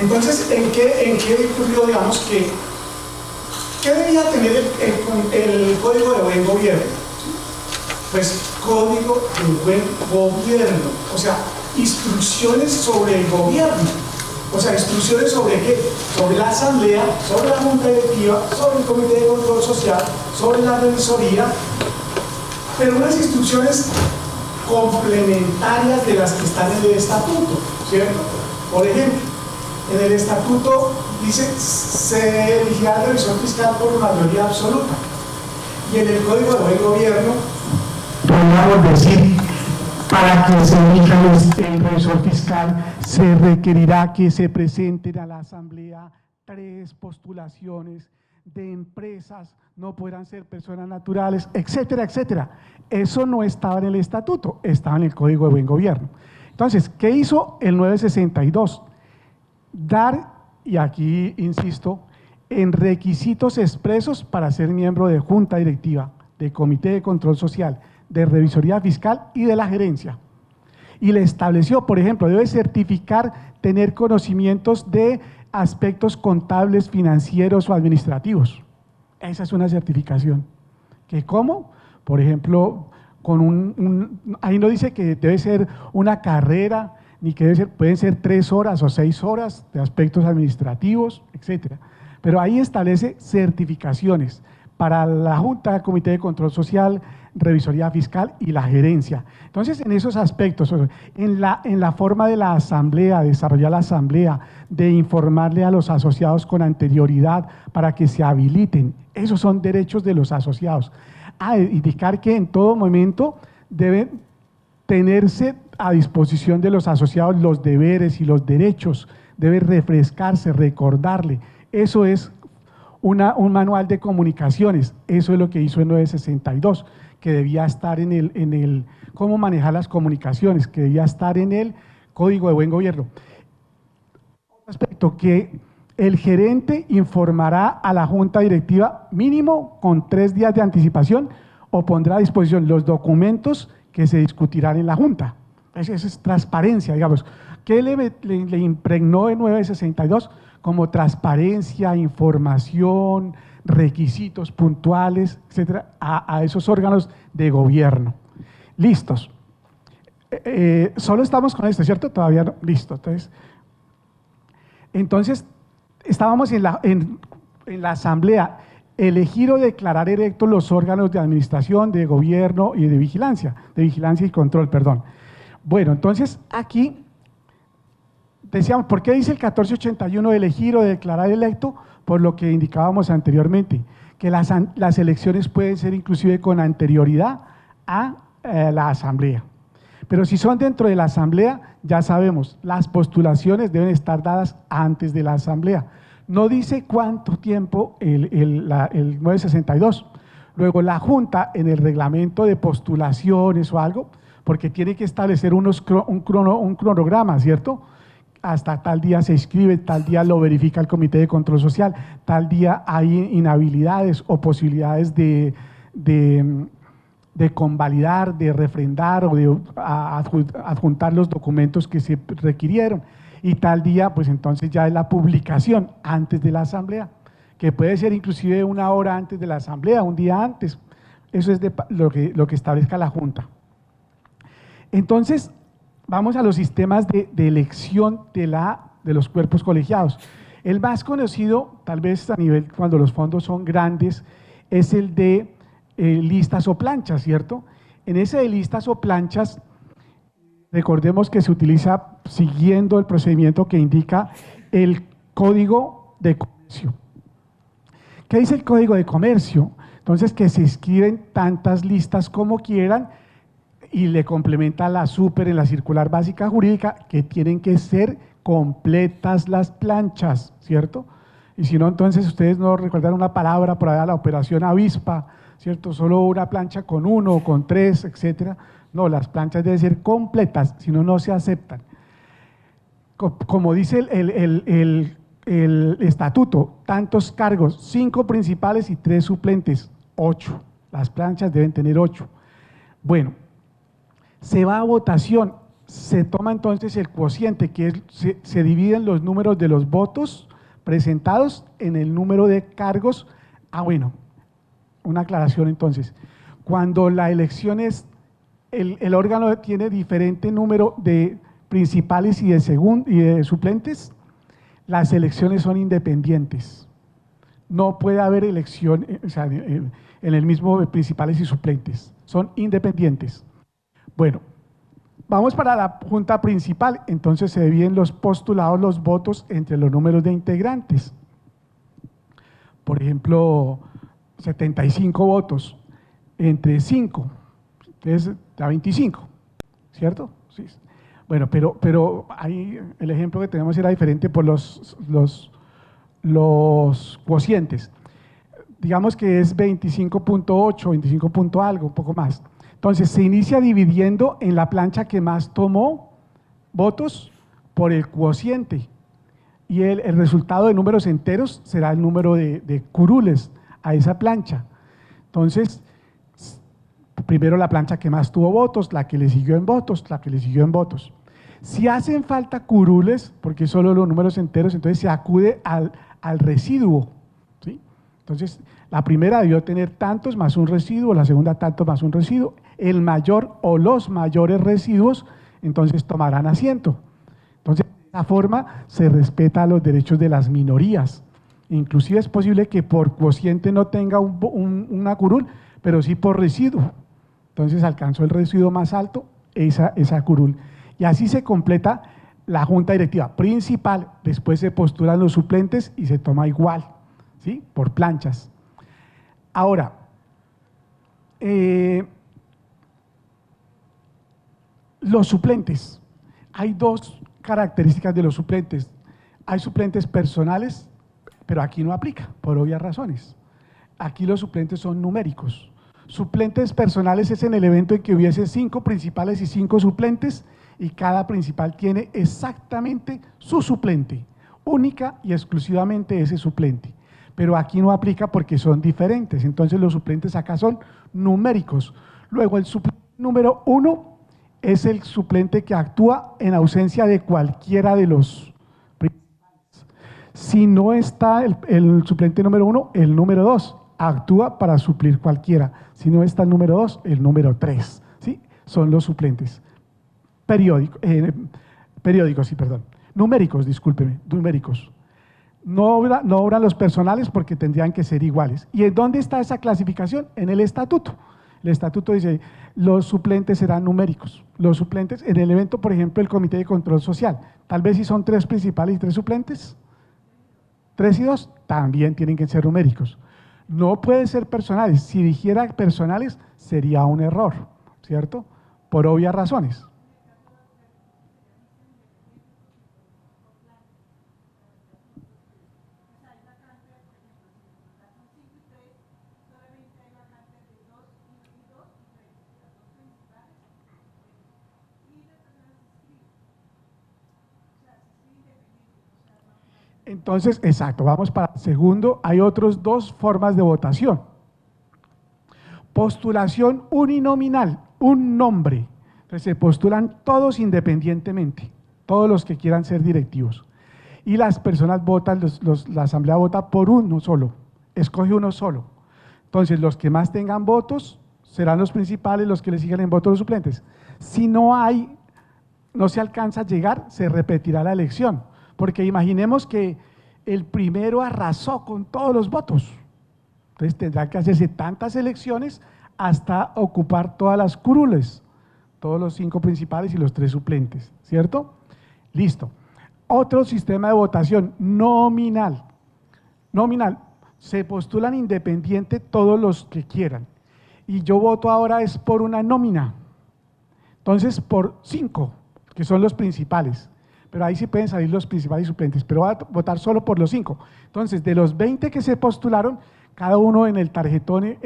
Entonces, ¿en qué ocurrió, digamos, qué debía tener el Código de Buen Gobierno? Pues Código de Buen Gobierno, o sea, instrucciones sobre el gobierno. O sea, instrucciones sobre qué? Sobre la asamblea, sobre la junta directiva, sobre el comité de control social, sobre la revisoría, pero unas instrucciones complementarias de las que están en el estatuto, ¿cierto? Por ejemplo, en el estatuto dice se elegirá el revisor fiscal por mayoría absoluta, y en el Código de Buen Gobierno podríamos decir, para que se elija el revisor fiscal, se requerirá que se presenten a la asamblea 3 postulaciones de empresas, no podrán ser personas naturales, etcétera, etcétera. Eso no estaba en el estatuto, estaba en el Código de Buen Gobierno. Entonces, ¿qué hizo el 962? Dar, y aquí insisto, en requisitos expresos para ser miembro de Junta Directiva, de Comité de Control Social, de Revisoría Fiscal y de la Gerencia. Y le estableció, por ejemplo, debe certificar tener conocimientos de aspectos contables, financieros o administrativos. Esa es una certificación. ¿Que cómo? Por ejemplo, ahí no dice que debe ser una carrera, ni que pueden ser 3 horas o 6 horas de aspectos administrativos, etcétera. Pero ahí establece certificaciones para la Junta de Comité de Control Social, Revisoría Fiscal y la Gerencia. Entonces, en esos aspectos, en la forma de la asamblea, desarrollar la asamblea, de informarle a los asociados con anterioridad para que se habiliten, esos son derechos de los asociados. indicar que en todo momento deben tenerse a disposición de los asociados los deberes y los derechos, debe refrescarse, recordarle. Eso es un manual de comunicaciones, eso es lo que hizo el 962, que debía estar en el cómo manejar las comunicaciones, que debía estar en el Código de Buen Gobierno. Aspecto que el gerente informará a la junta directiva mínimo con 3 días de anticipación o pondrá a disposición los documentos que se discutirán en la junta. Esa es transparencia, digamos. ¿Qué le impregnó el 962? Como transparencia, información, requisitos puntuales, etcétera, a esos órganos de gobierno. Listos. Solo estamos con esto, ¿cierto? Todavía no. Listo. Entonces estábamos en la asamblea, elegir o declarar electos los órganos de administración, de gobierno y de vigilancia y control, perdón. Bueno, entonces aquí decíamos, ¿por qué dice el 1481 elegir o declarar electo? Por lo que indicábamos anteriormente, que las elecciones pueden ser inclusive con anterioridad a la asamblea. Pero si son dentro de la asamblea, ya sabemos, las postulaciones deben estar dadas antes de la asamblea. No dice cuánto tiempo el 962. Luego la Junta, en el reglamento de postulaciones o algo, porque tiene que establecer un cronograma, ¿cierto? Hasta tal día se inscribe, tal día lo verifica el Comité de Control Social, tal día hay inhabilidades o posibilidades de convalidar, de refrendar o de adjuntar los documentos que se requirieron. Y tal día, pues entonces ya es la publicación antes de la asamblea, que puede ser inclusive 1 hora antes de la asamblea, un día antes. Eso es lo que establezca la Junta. Entonces, vamos a los sistemas de elección de los cuerpos colegiados. El más conocido, tal vez a nivel cuando los fondos son grandes, es el de listas o planchas, ¿cierto? En ese de listas o planchas, recordemos que se utiliza siguiendo el procedimiento que indica el Código de Comercio. ¿Qué dice el Código de Comercio? Entonces, que se escriben tantas listas como quieran y le complementa la súper en la circular básica jurídica que tienen que ser completas las planchas, ¿cierto? Y si no, entonces ustedes no recuerdan una palabra por allá, la operación avispa, ¿cierto? Solo una plancha con 1, con 3, etcétera. No, las planchas deben ser completas, si no, no se aceptan. Como dice el estatuto, tantos cargos, 5 principales y 3 suplentes, 8. Las planchas deben tener 8. Bueno, se va a votación, se toma entonces el cociente, que se dividen los números de los votos presentados en el número de cargos. Bueno, una aclaración entonces. Cuando la elección es, el órgano tiene diferente número de principales y de suplentes, las elecciones son independientes. No puede haber elección en el mismo de principales y suplentes, son independientes. Bueno, vamos para la junta principal, entonces se dividen los postulados, los votos entre los números de integrantes. Por ejemplo, 75 votos entre 5, entonces da 25, ¿cierto? Sí. Bueno, pero ahí el ejemplo que tenemos era diferente por los cocientes. Digamos que es 25.8, 25 punto algo, un poco más. Entonces se inicia dividiendo en la plancha que más tomó votos por el cociente y el resultado de números enteros será el número de curules a esa plancha. Entonces, primero la plancha que más tuvo votos, la que le siguió en votos, la que le siguió en votos. Si hacen falta curules, porque solo los números enteros, entonces se acude al residuo, ¿sí? Entonces, la primera debió tener tantos más un residuo, la segunda tantos más un residuo, el mayor o los mayores residuos, entonces tomarán asiento. Entonces, de esta forma se respeta los derechos de las minorías. Inclusive es posible que por cociente no tenga una curul, pero sí por residuo. Entonces alcanzó el residuo más alto, esa curul. Y así se completa la junta directiva principal, después se postulan los suplentes y se toma igual, ¿sí? Por planchas. Ahora, Los suplentes. Hay dos características de los suplentes. Hay suplentes personales, pero aquí no aplica, por obvias razones. Aquí los suplentes son numéricos. Suplentes personales es en el evento en que hubiese 5 principales y 5 suplentes, y cada principal tiene exactamente su suplente, única y exclusivamente ese suplente. Pero aquí no aplica porque son diferentes, entonces los suplentes acá son numéricos. Luego el suplente número 1 es el suplente que actúa en ausencia de cualquiera de los principales. Si no está el suplente número 1, el número 2 actúa para suplir cualquiera. Si no está el número 2, el número 3, ¿sí? Son los suplentes. Numéricos, discúlpeme, numéricos. No obran los personales porque tendrían que ser iguales. ¿Y en dónde está esa clasificación? En el estatuto. El estatuto dice, los suplentes serán numéricos. Los suplentes, en el evento, por ejemplo, el Comité de Control Social, tal vez si son 3 principales y 3 suplentes, 3 y 2, también tienen que ser numéricos. No pueden ser personales. Si dijera personales, sería un error, ¿cierto? Por obvias razones. Entonces, exacto, vamos para el segundo. Hay otras 2 formas de votación. Postulación uninominal, un nombre. Entonces se postulan todos independientemente, todos los que quieran ser directivos. Y las personas votan, la asamblea vota por uno solo, escoge uno solo. Entonces los que más tengan votos serán los principales, los que le sigan en votos los suplentes. Si no se alcanza a llegar, se repetirá la elección. Porque imaginemos que el primero arrasó con todos los votos. Entonces tendrá que hacerse tantas elecciones hasta ocupar todas las curules, todos los 5 principales y los 3 suplentes, ¿cierto? Listo. Otro sistema de votación nominal. Nominal, se postulan independiente todos los que quieran. Y yo voto ahora es por una nómina. Entonces por 5, que son los principales. Pero ahí sí pueden salir los principales y suplentes, pero va a votar solo por los 5. Entonces, de los 20 que se postularon, cada uno en el tarjetón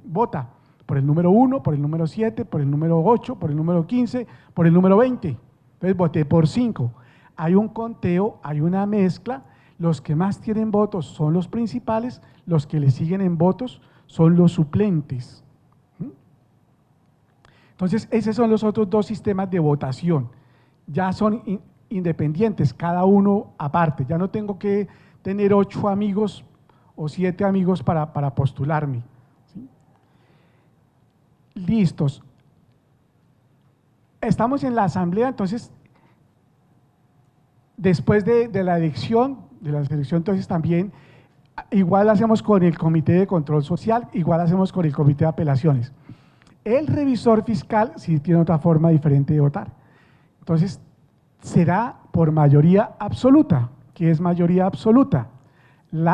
vota por el número 1, por el número 7, por el número 8, por el número 15, por el número 20. Entonces, voté por 5. Hay un conteo, hay una mezcla. Los que más tienen votos son los principales, los que le siguen en votos son los suplentes. Entonces, esos son los otros 2 sistemas de votación. Ya son independientes, cada uno aparte. Ya no tengo que tener 8 amigos o 7 amigos para postularme, ¿sí? Listos. Estamos en la asamblea, entonces, después de la elección, entonces también, igual hacemos con el Comité de Control Social, igual hacemos con el Comité de Apelaciones. El revisor fiscal sí tiene otra forma diferente de votar. Entonces, será por mayoría absoluta. ¿Qué es mayoría absoluta?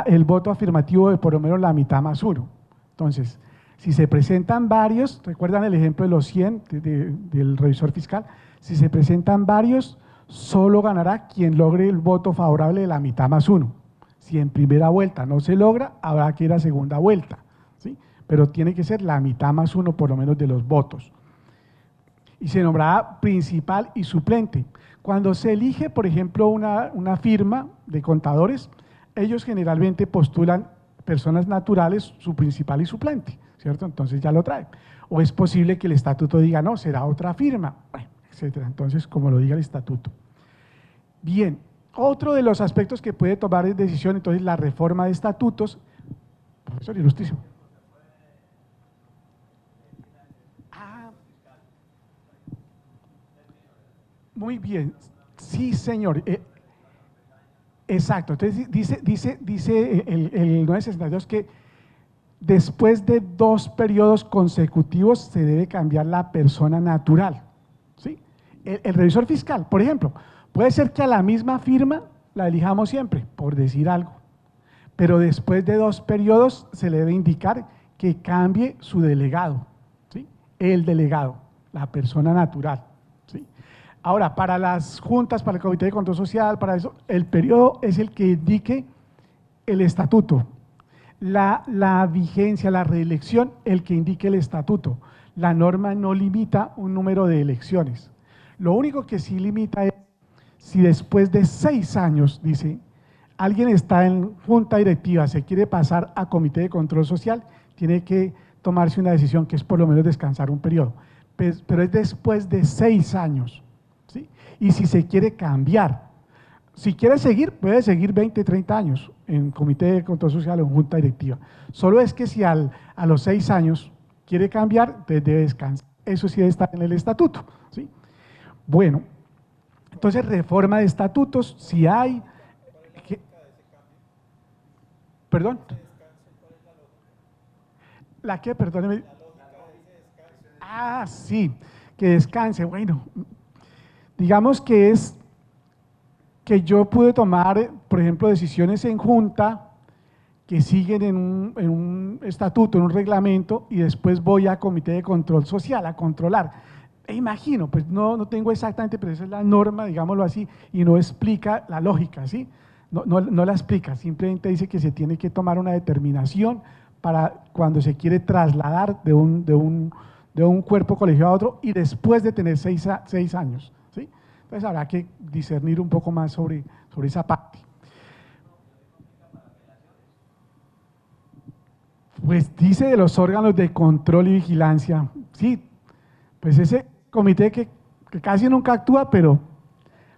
El voto afirmativo de por lo menos la mitad más 1. Entonces, si se presentan varios, ¿recuerdan el ejemplo de los 100 del revisor fiscal? Si se presentan varios, solo ganará quien logre el voto favorable de la mitad más 1. Si en primera vuelta no se logra, habrá que ir a segunda vuelta, ¿sí? Pero tiene que ser la mitad más 1 por lo menos de los votos. Y se nombrará principal y suplente. Cuando se elige, por ejemplo, una firma de contadores, ellos generalmente postulan personas naturales, su principal y suplente, ¿cierto? Entonces ya lo traen. O es posible que el estatuto diga, no, será otra firma, bueno, etcétera. Entonces, como lo diga el estatuto. Bien, otro de los aspectos que puede tomar en decisión, entonces, la reforma de estatutos. Profesor, ilustrísimo. Muy bien, sí señor, exacto. Entonces dice el 962 que después de 2 periodos consecutivos se debe cambiar la persona natural, ¿sí? El revisor fiscal, por ejemplo, puede ser que a la misma firma la elijamos siempre, por decir algo, pero después de 2 periodos se le debe indicar que cambie su delegado, el delegado, la persona natural. ¿Sí? Ahora, para las juntas, para el Comité de Control Social, para eso, el periodo es el que indique el estatuto. La vigencia, la reelección, el que indique el estatuto. La norma no limita un número de elecciones. Lo único que sí limita es si después de 6 años, dice, alguien está en junta directiva, se quiere pasar a comité de control social, tiene que tomarse una decisión que es por lo menos descansar un periodo. Pero es después de 6 años. ¿Sí? Y si se quiere cambiar, si quiere seguir, puede seguir 20, 30 años en comité de control social o en junta directiva. Solo es que si a los 6 años quiere cambiar, entonces debe descansar. Eso sí debe estar en el estatuto. ¿Sí? Bueno, entonces reforma de estatutos, si hay… ¿Perdón? ¿La qué? Perdóneme. Ah, sí, que descanse. Bueno, digamos que es que yo pude tomar, por ejemplo, decisiones en junta que siguen en un estatuto, en un reglamento, y después voy a comité de control social a controlar. E imagino, pues no tengo exactamente, pero esa es la norma, digámoslo así, y no explica la lógica, ¿sí? No la explica, simplemente dice que se tiene que tomar una determinación para cuando se quiere trasladar de un cuerpo colegiado a otro y después de tener 6 años, ¿sí? Entonces habrá que discernir un poco más sobre esa parte. Pues dice de los órganos de control y vigilancia, sí, pues ese comité que casi nunca actúa, pero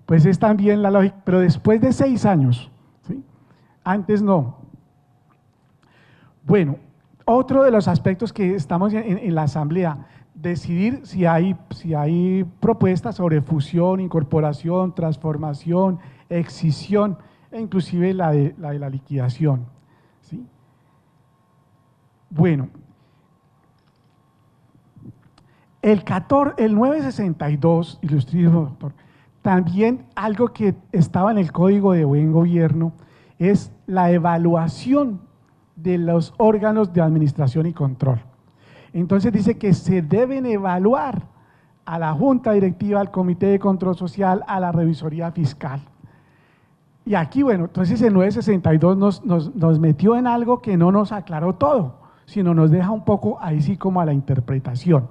pues es también la lógica, pero después de 6 años, ¿sí? Antes no. Bueno, otro de los aspectos que estamos en la asamblea, decidir si hay propuestas sobre fusión, incorporación, transformación, excisión, e inclusive la de la liquidación, ¿sí? Bueno, el 962, ilustrísimo doctor, también algo que estaba en el Código de Buen Gobierno es la evaluación de los órganos de administración y control. Entonces dice que se deben evaluar a la Junta Directiva, al Comité de Control Social, a la Revisoría Fiscal. Y aquí, bueno, entonces el 962 nos metió en algo que no nos aclaró todo, sino nos deja un poco ahí sí como a la interpretación.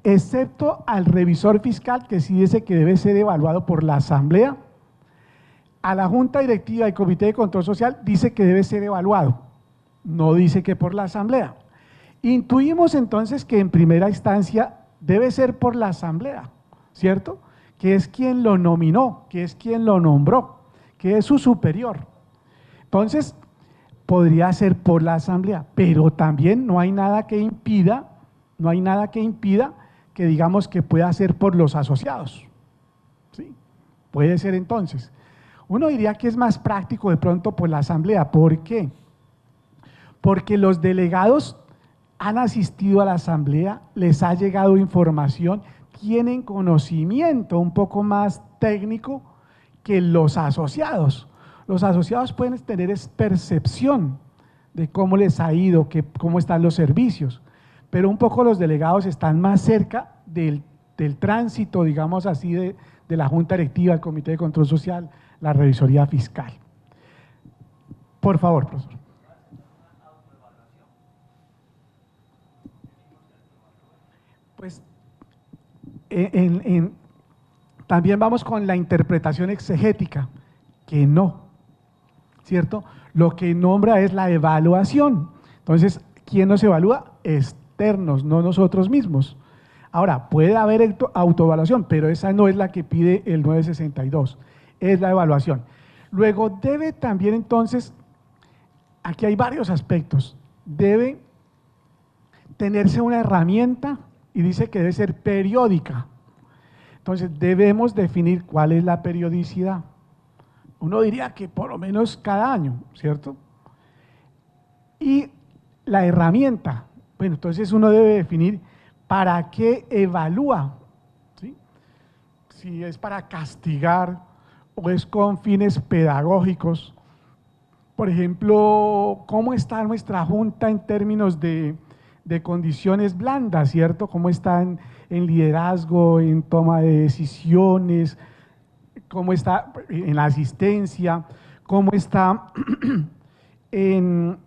Excepto al revisor fiscal, que sí dice que debe ser evaluado por la asamblea, a la Junta Directiva y Comité de Control Social dice que debe ser evaluado, no dice que por la asamblea. Intuimos entonces que en primera instancia debe ser por la asamblea, ¿cierto? Que es quien lo nominó, que es quien lo nombró, que es su superior. Entonces, podría ser por la asamblea, pero también no hay nada que impida que digamos que pueda ser por los asociados, ¿sí? Puede ser entonces. Uno diría que es más práctico de pronto por la asamblea. ¿Por qué? Porque los delegados han asistido a la asamblea, les ha llegado información, tienen conocimiento un poco más técnico que los asociados. Los asociados pueden tener percepción de cómo les ha ido, cómo están los servicios, pero un poco los delegados están más cerca del tránsito, digamos así, de la Junta Directiva, el Comité de Control Social, la Revisoría Fiscal. Por favor, profesor. Pues también vamos con la interpretación exegética, que no, ¿cierto? Lo que nombra es la evaluación. Entonces, ¿quién nos evalúa? Externos, no nosotros mismos. Ahora, puede haber autoevaluación, pero esa no es la que pide el 962, es la evaluación. Luego debe también entonces, aquí hay varios aspectos, debe tenerse una herramienta y dice que debe ser periódica. Entonces debemos definir cuál es la periodicidad. Uno diría que por lo menos cada año, ¿cierto? Y la herramienta, bueno, entonces uno debe definir para qué evalúa, ¿sí? Si es para castigar o es con fines pedagógicos. Por ejemplo, ¿cómo está nuestra junta en términos de de condiciones blandas, ¿cierto? Cómo está en liderazgo, en toma de decisiones, cómo está en la asistencia, cómo está en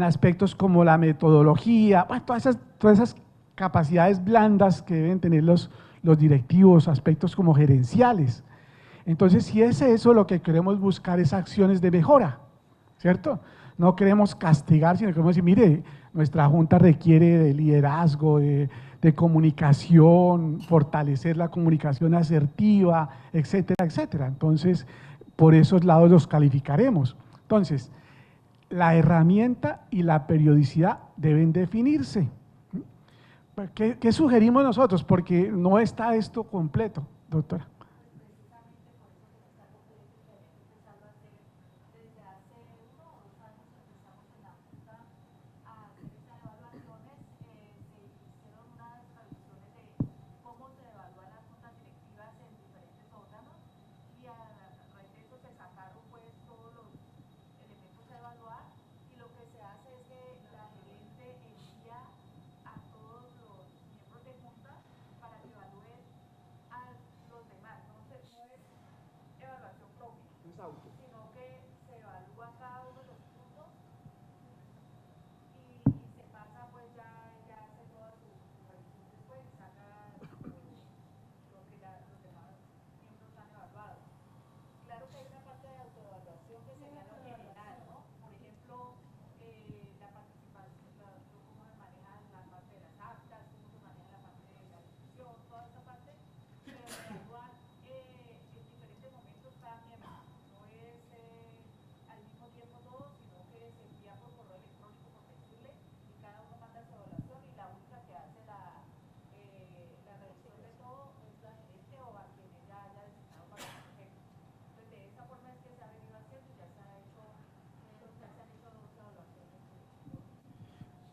aspectos como la metodología, bueno, todas esas capacidades blandas que deben tener los directivos, aspectos como gerenciales. Entonces, si es eso, lo que queremos buscar es acciones de mejora, ¿cierto? No queremos castigar, sino queremos decir, mire, nuestra junta requiere de liderazgo, de comunicación, fortalecer la comunicación asertiva, etcétera, etcétera. Entonces, por esos lados los calificaremos. Entonces, la herramienta y la periodicidad deben definirse. ¿Qué sugerimos nosotros? Porque no está esto completo, doctora.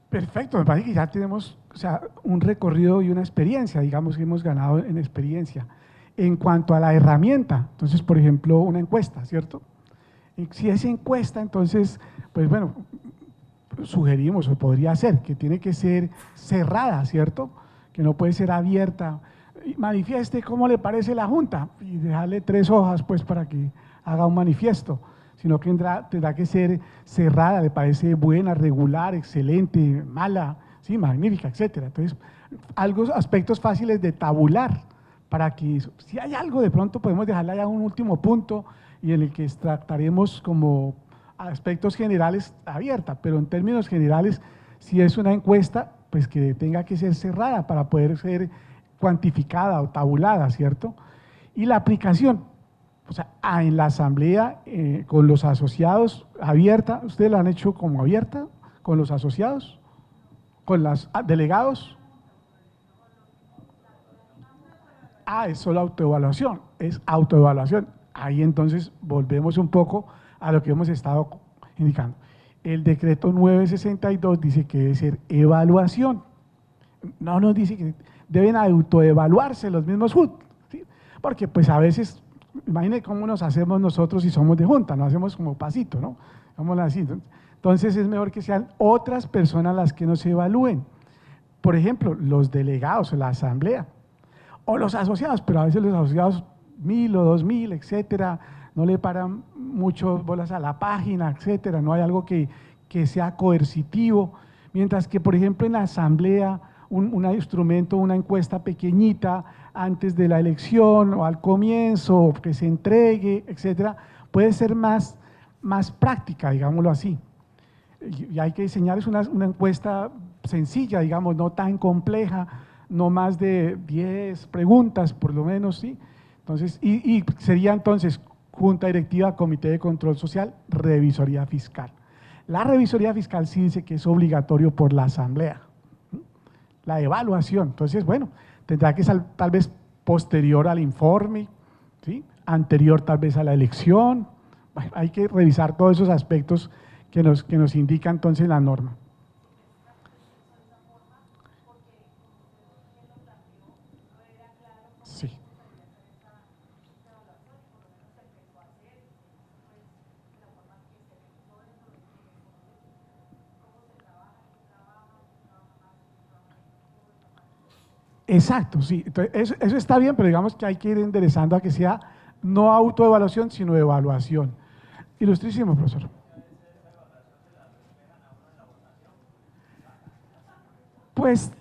Perfecto, me parece que ya tenemos, o sea, un recorrido y una experiencia, digamos que hemos ganado en experiencia. En cuanto a la herramienta, entonces, por ejemplo, una encuesta, ¿cierto? Y si es encuesta, entonces, pues bueno, sugerimos o podría ser que tiene que ser cerrada, ¿cierto? Que no puede ser abierta. Manifieste cómo le parece la Junta y dejarle 3 hojas, pues, para que haga un manifiesto, sino que tendrá que ser cerrada, le parece buena, regular, excelente, mala, sí, magnífica, etcétera. Entonces, aspectos fáciles de tabular, para que si hay algo de pronto podemos dejarle ya un último punto y en el que trataremos como aspectos generales abierta, pero en términos generales, si es una encuesta, pues que tenga que ser cerrada para poder ser cuantificada o tabulada, ¿cierto? Y la aplicación, o sea, en la asamblea con los asociados abierta, ¿ustedes la han hecho como abierta con los asociados? ¿Con los delegados? Es solo autoevaluación, es autoevaluación. Ahí entonces volvemos un poco a lo que hemos estado indicando. El decreto 962 dice que debe ser evaluación. No nos dice que deben autoevaluarse los mismos JUT, ¿sí? Porque pues a veces, imagínense cómo nos hacemos nosotros si somos de junta, nos hacemos como pasito, ¿no? Vamos así. Entonces es mejor que sean otras personas las que nos evalúen. Por ejemplo, los delegados, la asamblea, o los asociados, pero a veces los asociados 1000 o 2000, etcétera, no le paran mucho bolas a la página, etcétera, no hay algo que sea coercitivo, mientras que, por ejemplo, en la asamblea, un instrumento, una encuesta pequeñita antes de la elección o al comienzo, que se entregue, etcétera, puede ser más práctica, digámoslo así. Y hay que diseñar una encuesta sencilla, digamos, no tan compleja, no más de 10 preguntas, por lo menos, ¿sí? Entonces, y sería entonces Junta Directiva, Comité de Control Social, Revisoría Fiscal. La revisoría fiscal sí dice que es obligatorio por la asamblea. La evaluación, entonces, bueno, tendrá que ser tal vez posterior al informe, ¿sí? Anterior tal vez a la elección. Bueno, hay que revisar todos esos aspectos que nos indica entonces la norma. Sí. Exacto, sí. Entonces, eso está bien, pero digamos que hay que ir enderezando a que sea no autoevaluación, sino evaluación. Ilustrísimo, profesor. Pues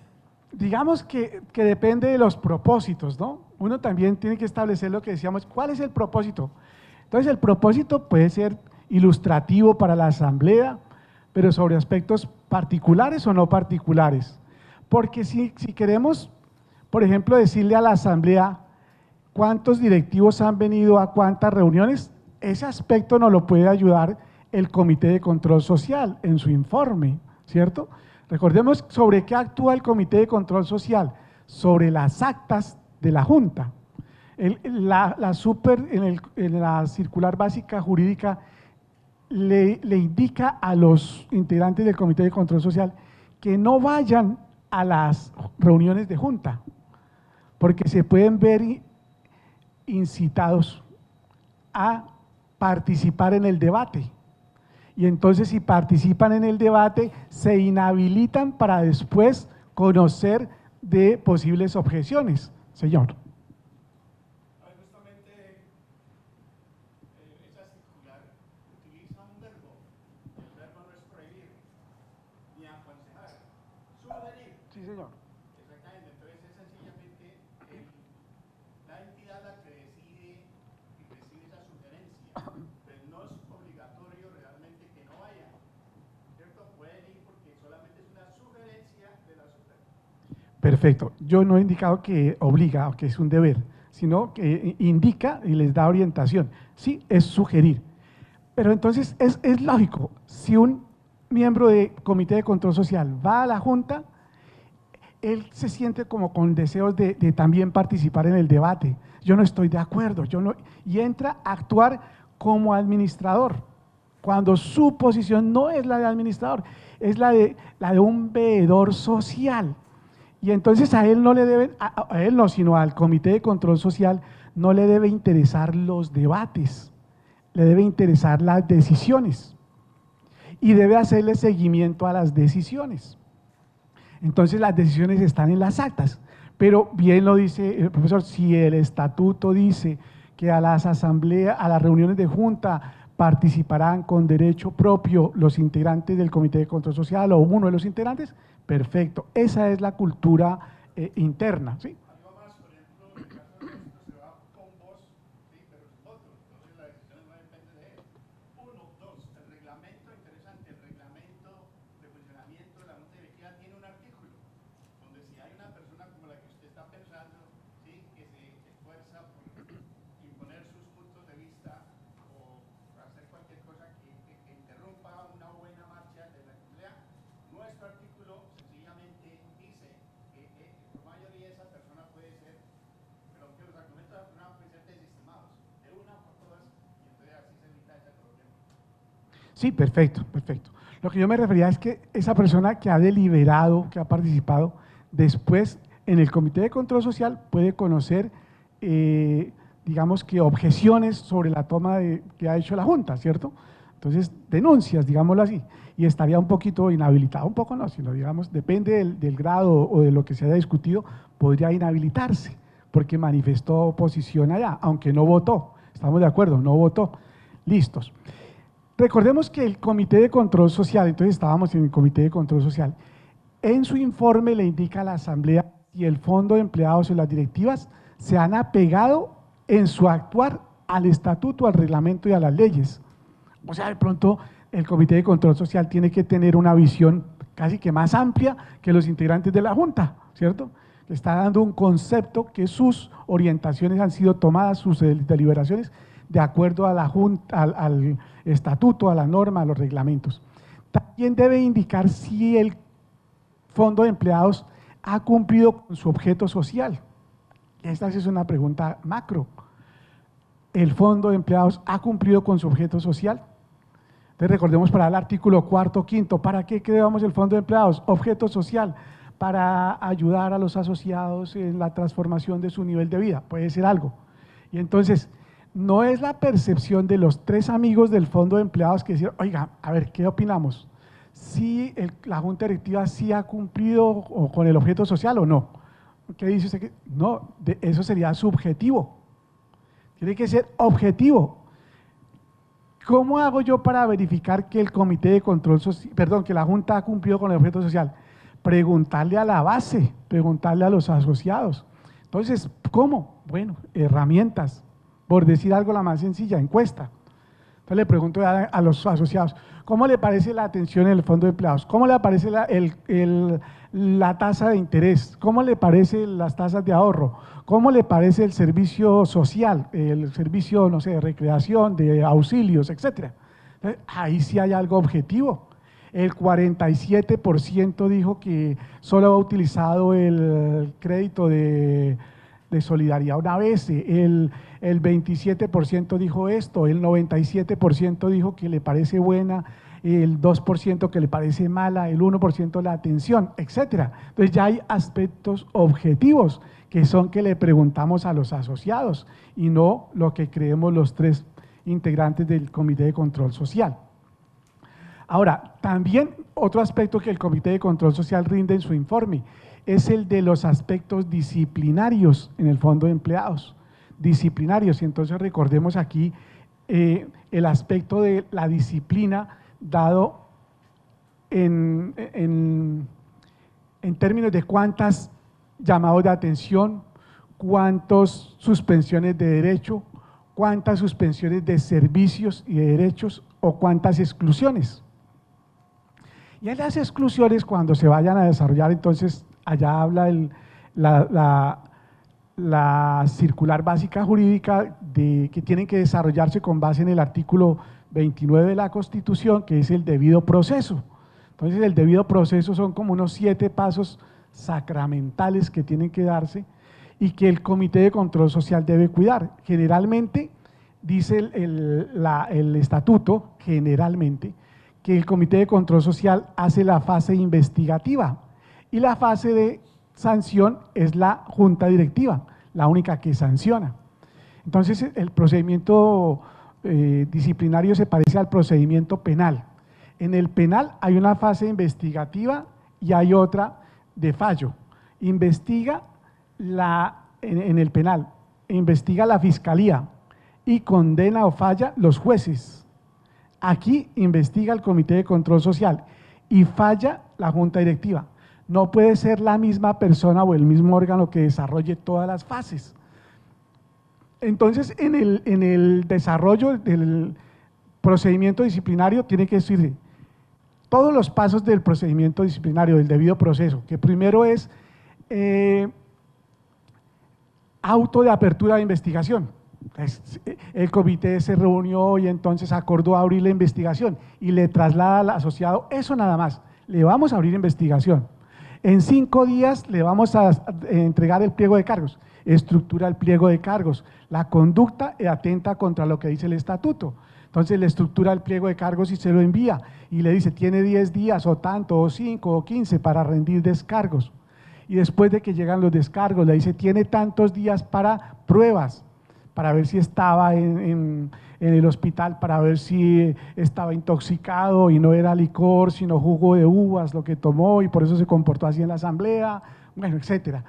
digamos que depende de los propósitos, ¿no? Uno también tiene que establecer lo que decíamos, ¿cuál es el propósito? Entonces el propósito puede ser ilustrativo para la asamblea, pero sobre aspectos particulares o no particulares. Porque si queremos, por ejemplo, decirle a la asamblea cuántos directivos han venido a cuántas reuniones, ese aspecto nos lo puede ayudar el Comité de Control Social en su informe, ¿cierto? Recordemos sobre qué actúa el Comité de Control Social, sobre las actas de la Junta. En la circular básica jurídica le indica a los integrantes del Comité de Control Social que no vayan a las reuniones de Junta, porque se pueden ver incitados a participar en el debate. Y entonces si participan en el debate, se inhabilitan para después conocer de posibles objeciones. Señor. Justamente esa circular utiliza un verbo. El verbo no es prohibir, ni aconsejar, sugerir. Sí, señor. Exactamente, entonces es sencillamente la entidad la que decide y recibe esa sugerencia. Pues no es obligatorio realmente que no vayan, ¿cierto? Pueden ir porque solamente es una sugerencia de la super. Perfecto. Yo no he indicado que obliga o que es un deber, sino que indica y les da orientación. Sí, es sugerir. Pero entonces es lógico, si un miembro del Comité de Control Social va a la Junta, él se siente como con deseos de también participar en el debate. Yo no estoy de acuerdo, y entra a actuar como administrador, cuando su posición no es la de administrador, es la de un veedor social. Y entonces a él no le deben, a él no, sino al Comité de Control Social, no le debe interesar los debates, le debe interesar las decisiones y debe hacerle seguimiento a las decisiones. Entonces las decisiones están en las actas, pero bien lo dice el profesor, si el estatuto dice que a las asambleas, a las reuniones de junta participarán con derecho propio los integrantes del Comité de Control Social o uno de los integrantes, perfecto, esa es la cultura interna, ¿sí? Algo más, por ejemplo, en el caso de esto se va con voz, sí, pero es voto, entonces la decisión no depende de él. Uno, dos, el reglamento, interesante, el reglamento de funcionamiento de la Junta Directiva tiene un artículo donde si hay una persona como la que usted está pensando, sí, que se esfuerza por imponer sus puntos de vista o hacer cualquier cosa que interrumpa una buena marcha de la asamblea, nuestro artículo sencillamente dice que por mayoría esa persona puede ser, pero que los argumentos de la persona pueden ser desestimados de una por todas y entonces así se evita ese problema. Sí, perfecto, perfecto. Lo que yo me refería es que esa persona que ha deliberado, que ha participado, después en el Comité de Control Social puede conocer, digamos que objeciones sobre la toma que ha hecho la Junta, ¿cierto? Entonces, denuncias, digámoslo así, y estaría un poquito inhabilitado, un poco no, sino digamos, depende del grado o de lo que se haya discutido, podría inhabilitarse, porque manifestó oposición allá, aunque no votó, estamos de acuerdo, no votó, listos. Recordemos que el Comité de Control Social, entonces estábamos en el Comité de Control Social, en su informe le indica a la Asamblea si el Fondo de Empleados y las directivas se han apegado en su actuar al estatuto, al reglamento y a las leyes. O sea, de pronto el Comité de Control Social tiene que tener una visión casi que más amplia que los integrantes de la Junta, ¿cierto? Está dando un concepto que sus orientaciones han sido tomadas, sus deliberaciones, de acuerdo a la Junta, al estatuto, a la norma, a los reglamentos. También debe indicar si el Fondo de Empleados ha cumplido con su objeto social. Esta es una pregunta macro. ¿El Fondo de Empleados ha cumplido con su objeto social? Entonces recordemos para el artículo 4º, 5º, ¿para qué creamos el Fondo de Empleados? Objeto social, para ayudar a los asociados en la transformación de su nivel de vida, puede ser algo. Y entonces, no es la percepción de los tres amigos del Fondo de Empleados que decir, oiga, a ver, ¿qué opinamos? Si la Junta Directiva sí ha cumplido con el objeto social o no. ¿qué dice usted? No, eso sería subjetivo. Tiene que ser objetivo. ¿Cómo hago yo para verificar que el comité de control social, perdón, que la Junta ha cumplido con el objeto social? Preguntarle a la base, preguntarle a los asociados. Entonces, ¿cómo? Bueno, herramientas. Por decir algo la más sencilla, encuesta. Entonces le pregunto a los asociados, ¿cómo le parece la atención en el fondo de empleados? ¿Cómo le parece la tasa de interés? ¿Cómo le parecen las tasas de ahorro? ¿Cómo le parece el servicio social, el servicio, no sé, de recreación, de auxilios, etcétera? Entonces, ahí sí hay algo objetivo. El 47% dijo que solo ha utilizado el crédito de solidaridad una vez, el 27% dijo esto, el 97% dijo que le parece buena, el 2% que le parece mala, el 1% la atención, etcétera. Entonces ya hay aspectos objetivos que son que le preguntamos a los asociados y no lo que creemos los 3 integrantes del Comité de Control Social. Ahora, también otro aspecto que el Comité de Control Social rinde en su informe es el de los aspectos disciplinarios en el fondo de empleados. Disciplinarios, y entonces recordemos aquí el aspecto de la disciplina dado en términos de cuántas llamados de atención, cuántas suspensiones de derecho, cuántas suspensiones de servicios y de derechos o cuántas exclusiones. Y en las exclusiones, cuando se vayan a desarrollar, entonces allá habla la circular básica jurídica que tienen que desarrollarse con base en el artículo 29 de la Constitución, que es el debido proceso. Entonces el debido proceso son como unos 7 pasos sacramentales que tienen que darse y que el Comité de Control Social debe cuidar. Generalmente, dice el estatuto, generalmente, que el Comité de Control Social hace la fase investigativa y la fase de sanción es la Junta Directiva, la única que sanciona. Entonces, el procedimiento disciplinario se parece al procedimiento penal. En el penal hay una fase investigativa y hay otra de fallo. Investiga en el penal, investiga la fiscalía y condena o falla los jueces. Aquí investiga el Comité de Control Social y falla la Junta Directiva. No puede ser la misma persona o el mismo órgano que desarrolle todas las fases. Entonces, en el desarrollo del procedimiento disciplinario tiene que decirse todos los pasos del procedimiento disciplinario, del debido proceso, que primero es auto de apertura de investigación. El comité se reunió y entonces acordó abrir la investigación y le traslada al asociado eso nada más, le vamos a abrir investigación. En 5 días le vamos a entregar el pliego de cargos, estructura el pliego de cargos, la conducta atenta contra lo que dice el estatuto. Entonces le estructura el pliego de cargos y se lo envía y le dice tiene 10 días o tanto o 5 o 15 para rendir descargos. Y después de que llegan los descargos le dice tiene tantos días para pruebas, para ver si estaba en el hospital, para ver si estaba intoxicado y no era licor, sino jugo de uvas lo que tomó y por eso se comportó así en la asamblea, bueno, etcétera.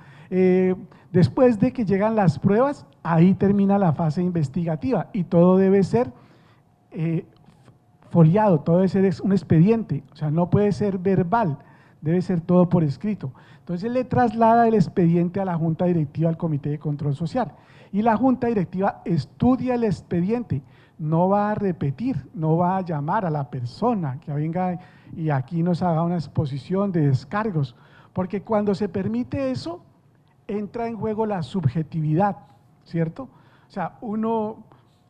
Después de que llegan las pruebas, ahí termina la fase investigativa y todo debe ser foliado, todo debe ser un expediente, o sea, no puede ser verbal, debe ser todo por escrito. Entonces le traslada el expediente a la Junta Directiva, al Comité de Control Social. Y la Junta Directiva estudia el expediente, no va a repetir, no va a llamar a la persona que venga y aquí nos haga una exposición de descargos, porque cuando se permite eso, entra en juego la subjetividad, ¿cierto? O sea, uno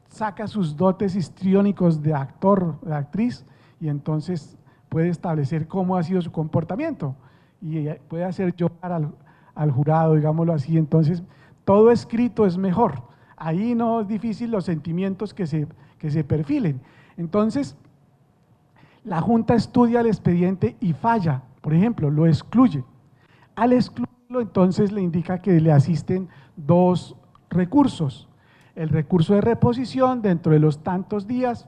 saca sus dotes histriónicos de actor, de actriz, y entonces puede establecer cómo ha sido su comportamiento, y puede hacer llorar al jurado, digámoslo así. Entonces todo escrito es mejor, ahí no es difícil los sentimientos que se perfilen. Entonces la Junta estudia el expediente y falla, por ejemplo, lo excluye. Al excluirlo entonces le indica que le asisten 2 recursos, el recurso de reposición dentro de los tantos días,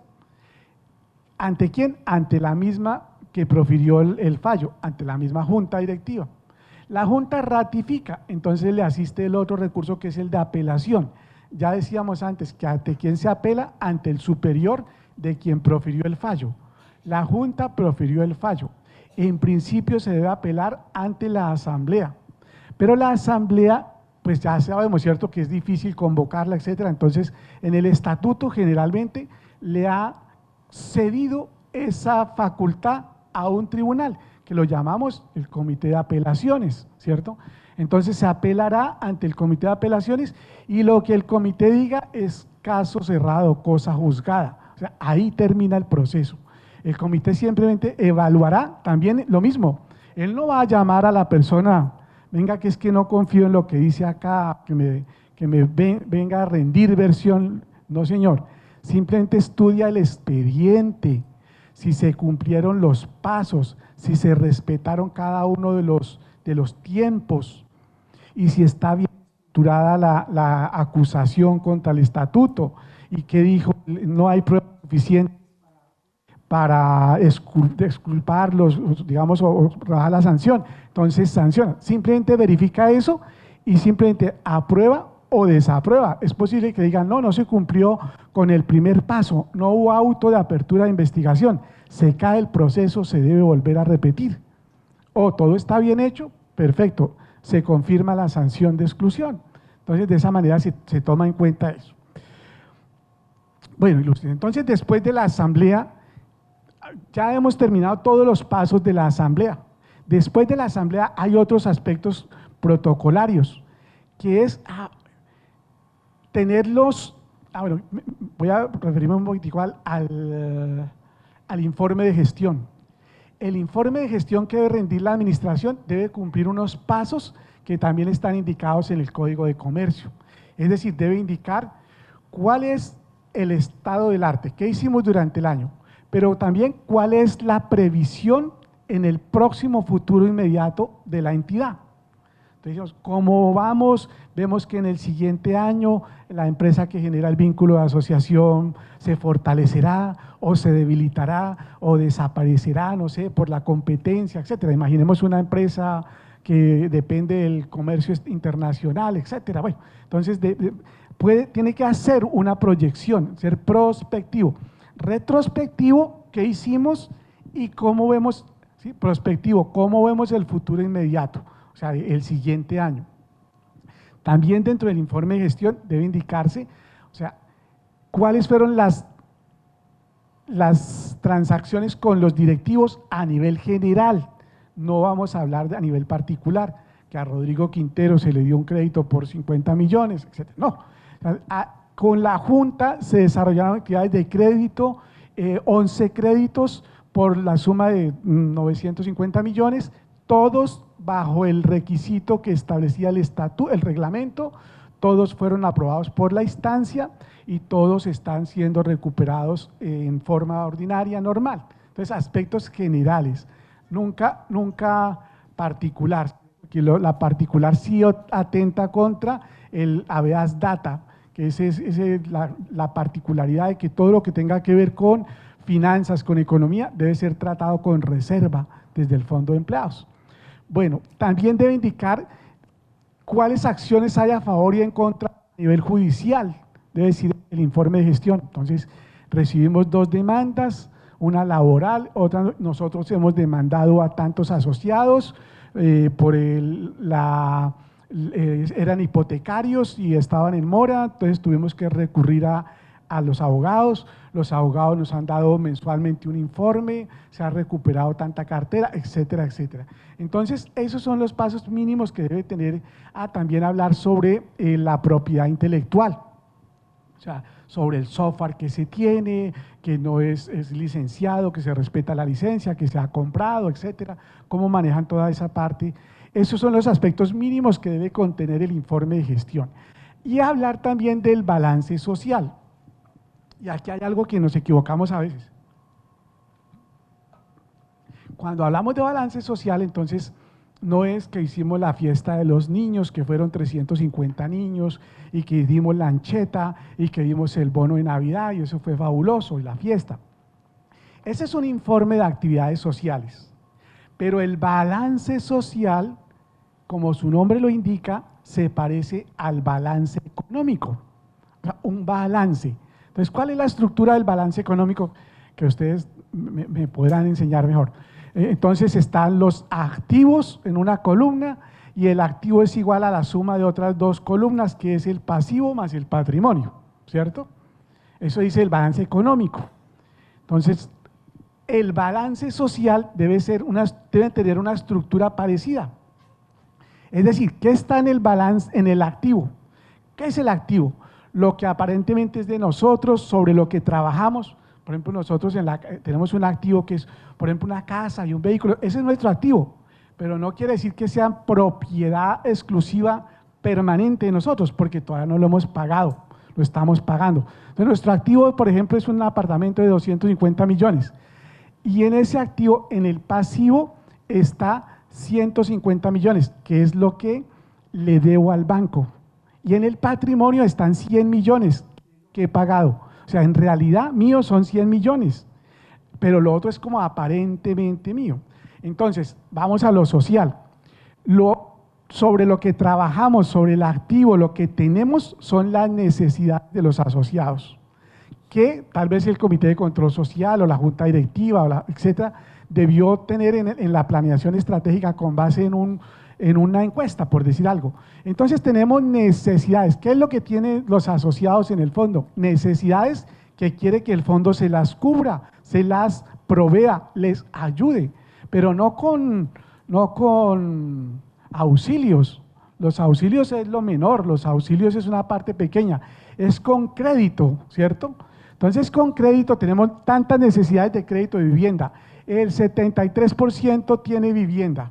¿ante quién? Ante la misma que profirió el fallo, ante la misma Junta Directiva. La Junta ratifica, entonces le asiste el otro recurso que es el de apelación. Ya decíamos antes que ante quién se apela, ante el superior de quien profirió el fallo. La Junta profirió el fallo. En principio se debe apelar ante la Asamblea, pero la Asamblea, pues ya sabemos, ¿cierto?, que es difícil convocarla, etcétera. Entonces, en el estatuto generalmente le ha cedido esa facultad a un tribunal, que lo llamamos el Comité de Apelaciones, ¿cierto? Entonces se apelará ante el Comité de Apelaciones y lo que el comité diga es caso cerrado, cosa juzgada. O sea, ahí termina el proceso. El comité simplemente evaluará también lo mismo. Él no va a llamar a la persona, venga, que es que no confío en lo que dice acá, venga a rendir versión. No, señor. Simplemente estudia el expediente, si se cumplieron los pasos, si se respetaron cada uno de los tiempos y si está bien estructurada la acusación contra el estatuto y que dijo no hay pruebas suficientes para exculparlos, digamos, o bajar la sanción. Entonces sanciona, simplemente verifica eso y simplemente aprueba o desaprueba. Es posible que digan, no se cumplió con el primer paso, no hubo auto de apertura de investigación, se cae el proceso, se debe volver a repetir. O todo está bien hecho, perfecto, se confirma la sanción de exclusión. Entonces, de esa manera se toma en cuenta eso. Bueno, entonces después de la asamblea, ya hemos terminado todos los pasos de la asamblea. Después de la asamblea hay otros aspectos protocolarios, que es tenerlos, bueno, voy a referirme un poquitico al informe de gestión. El informe de gestión que debe rendir la administración debe cumplir unos pasos que también están indicados en el Código de Comercio. Es decir, debe indicar cuál es el estado del arte, qué hicimos durante el año, pero también cuál es la previsión en el próximo futuro inmediato de la entidad. Entonces, ¿cómo vamos? Vemos que en el siguiente año la empresa que genera el vínculo de asociación se fortalecerá o se debilitará o desaparecerá, no sé, por la competencia, etcétera. Imaginemos una empresa que depende del comercio internacional, etcétera. Bueno, entonces tiene que hacer una proyección, ser prospectivo. Retrospectivo, ¿qué hicimos y cómo vemos? ¿Sí? Prospectivo, ¿cómo vemos el futuro inmediato? O sea, el siguiente año. También dentro del informe de gestión debe indicarse, o sea, cuáles fueron las transacciones con los directivos a nivel general. No vamos a hablar a nivel particular, que a Rodrigo Quintero se le dio un crédito por 50 millones, etc. No, con la Junta se desarrollaron actividades de crédito, 11 créditos por la suma de 950 millones, todos bajo el requisito que establecía el reglamento, todos fueron aprobados por la instancia y todos están siendo recuperados en forma ordinaria, normal. Entonces, aspectos generales, nunca particular, porque la particular sí atenta contra el habeas data, que es la particularidad de que todo lo que tenga que ver con finanzas, con economía, debe ser tratado con reserva desde el Fondo de Empleados. Bueno, también debe indicar cuáles acciones hay a favor y en contra a nivel judicial, debe decir el informe de gestión. Entonces, recibimos 2 demandas, una laboral, otra nosotros hemos demandado a tantos asociados eran hipotecarios y estaban en mora, entonces tuvimos que recurrir a los abogados nos han dado mensualmente un informe, se ha recuperado tanta cartera, etcétera, etcétera. Entonces, esos son los pasos mínimos que debe tener también hablar sobre la propiedad intelectual, o sea, sobre el software que se tiene, que no es licenciado, que se respeta la licencia, que se ha comprado, etcétera, cómo manejan toda esa parte. Esos son los aspectos mínimos que debe contener el informe de gestión. Y hablar también del balance social. Y aquí hay algo que nos equivocamos a veces. Cuando hablamos de balance social, entonces, no es que hicimos la fiesta de los niños, que fueron 350 niños, y que dimos la ancheta, y que dimos el bono de Navidad, y eso fue fabuloso, y la fiesta. Ese es un informe de actividades sociales, pero el balance social como su nombre lo indica, se parece al balance económico, o sea, un balance. Entonces, ¿cuál es la estructura del balance económico? Que ustedes me podrán enseñar mejor. Entonces, están los activos en una columna y el activo es igual a la suma de otras dos columnas, que es el pasivo más el patrimonio, ¿cierto? Eso dice el balance económico. Entonces, el balance social debe tener una estructura parecida. Es decir, ¿qué está en el balance, en el activo? ¿Qué es el activo? Lo que aparentemente es de nosotros, sobre lo que trabajamos. Por ejemplo, nosotros tenemos un activo que es, por ejemplo, una casa y un vehículo. Ese es nuestro activo, pero no quiere decir que sea propiedad exclusiva permanente de nosotros, porque todavía no lo hemos pagado, lo estamos pagando. Entonces, nuestro activo, por ejemplo, es un apartamento de 250 millones. Y en ese activo, en el pasivo, está 150 millones, que es lo que le debo al banco. Y en el patrimonio están 100 millones que he pagado. O sea, en realidad mío son 100 millones, pero lo otro es como aparentemente mío. Entonces, vamos a lo social. Sobre lo que trabajamos, sobre el activo, lo que tenemos son las necesidades de los asociados, que tal vez el Comité de Control Social o la Junta Directiva, etcétera, debió tener en la planeación estratégica con base en una encuesta, por decir algo. Entonces tenemos necesidades. ¿Qué es lo que tienen los asociados en el fondo? Necesidades que quiere que el fondo se las cubra, se las provea, les ayude, pero no con auxilios. Los auxilios es lo menor, los auxilios es una parte pequeña, es con crédito, ¿cierto? Entonces, con crédito tenemos tantas necesidades de crédito de vivienda. El 73% tiene vivienda.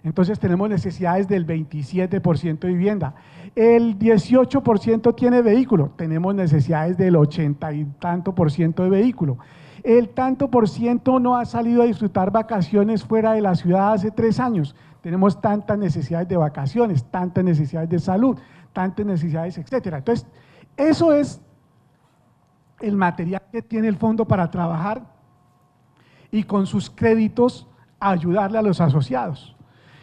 Entonces, tenemos necesidades del 27% de vivienda. El 18% tiene vehículo. Tenemos necesidades del 80 y tanto por ciento de vehículo. El tanto por ciento no ha salido a disfrutar vacaciones fuera de la ciudad hace 3 años. Tenemos tantas necesidades de vacaciones, tantas necesidades de salud, tantas necesidades, etcétera. Entonces, eso es el material que tiene el fondo para trabajar y con sus créditos ayudarle a los asociados.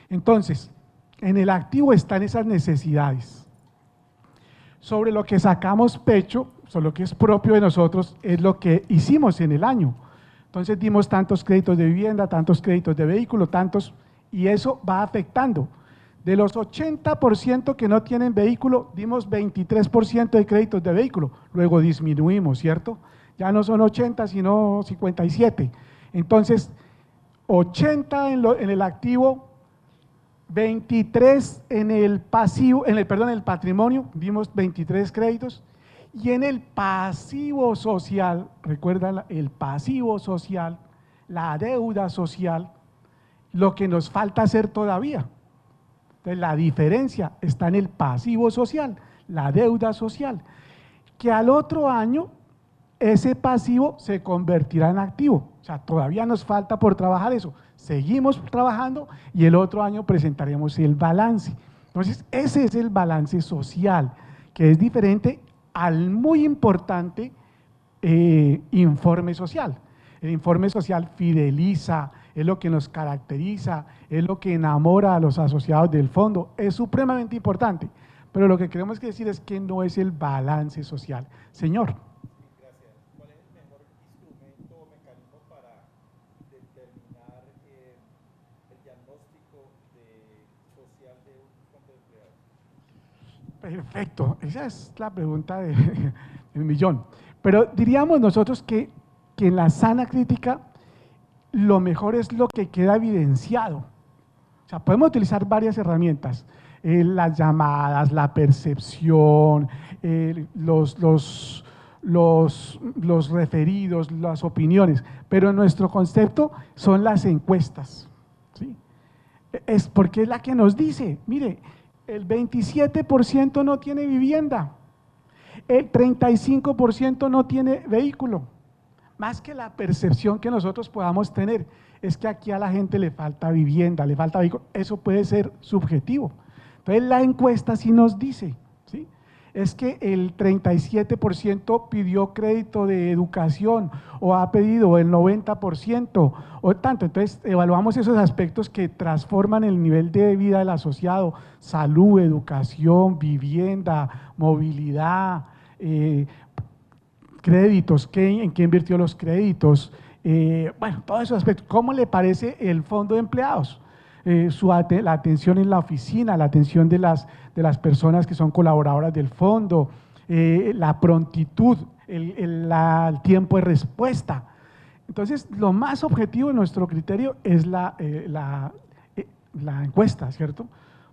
Entonces, en el activo están esas necesidades. Sobre lo que sacamos pecho, sobre lo que es propio de nosotros, es lo que hicimos en el año. Entonces dimos tantos créditos de vivienda, tantos créditos de vehículo, tantos, y eso va afectando. De los 80% que no tienen vehículo, dimos 23% de créditos de vehículo, luego disminuimos, ¿cierto? Ya no son 80, sino 57. Entonces, 80 en el activo, 23 en el pasivo, en el patrimonio, dimos 23 créditos, y en el pasivo social, recuerdan el pasivo social, la deuda social, lo que nos falta hacer todavía. Entonces, la diferencia está en el pasivo social, la deuda social, que al otro año ese pasivo se convertirá en activo. O sea, todavía nos falta por trabajar eso. Seguimos trabajando y el otro año presentaremos el balance. Entonces, ese es el balance social, que es diferente al muy importante informe social. El informe social fideliza, es lo que nos caracteriza, es lo que enamora a los asociados del fondo, es supremamente importante, pero lo que queremos decir es que no es el balance social. Señor. Gracias. ¿Cuál es el mejor instrumento o mecanismo para determinar el diagnóstico social de un fondo de empleados? Perfecto, esa es la pregunta del millón. Pero diríamos nosotros que en la sana crítica lo mejor es lo que queda evidenciado. O sea, podemos utilizar varias herramientas, las llamadas, la percepción, los referidos, las opiniones, pero nuestro concepto son las encuestas, ¿sí? Es porque es la que nos dice, mire, el 27% no tiene vivienda, el 35% no tiene vehículo. Más que la percepción que nosotros podamos tener, es que aquí a la gente le falta vivienda, le falta vehículo, eso puede ser subjetivo. Entonces la encuesta sí nos dice, ¿sí? es que el 37% pidió crédito de educación o ha pedido el 90% o tanto. Entonces, evaluamos esos aspectos que transforman el nivel de vida del asociado: salud, educación, vivienda, movilidad, créditos, en qué invirtió los créditos, bueno, todos esos aspectos. ¿Cómo le parece el fondo de empleados? La atención en la oficina, la atención de las personas que son colaboradoras del fondo, la prontitud, el tiempo de respuesta. Entonces, lo más objetivo en nuestro criterio es la encuesta, ¿cierto?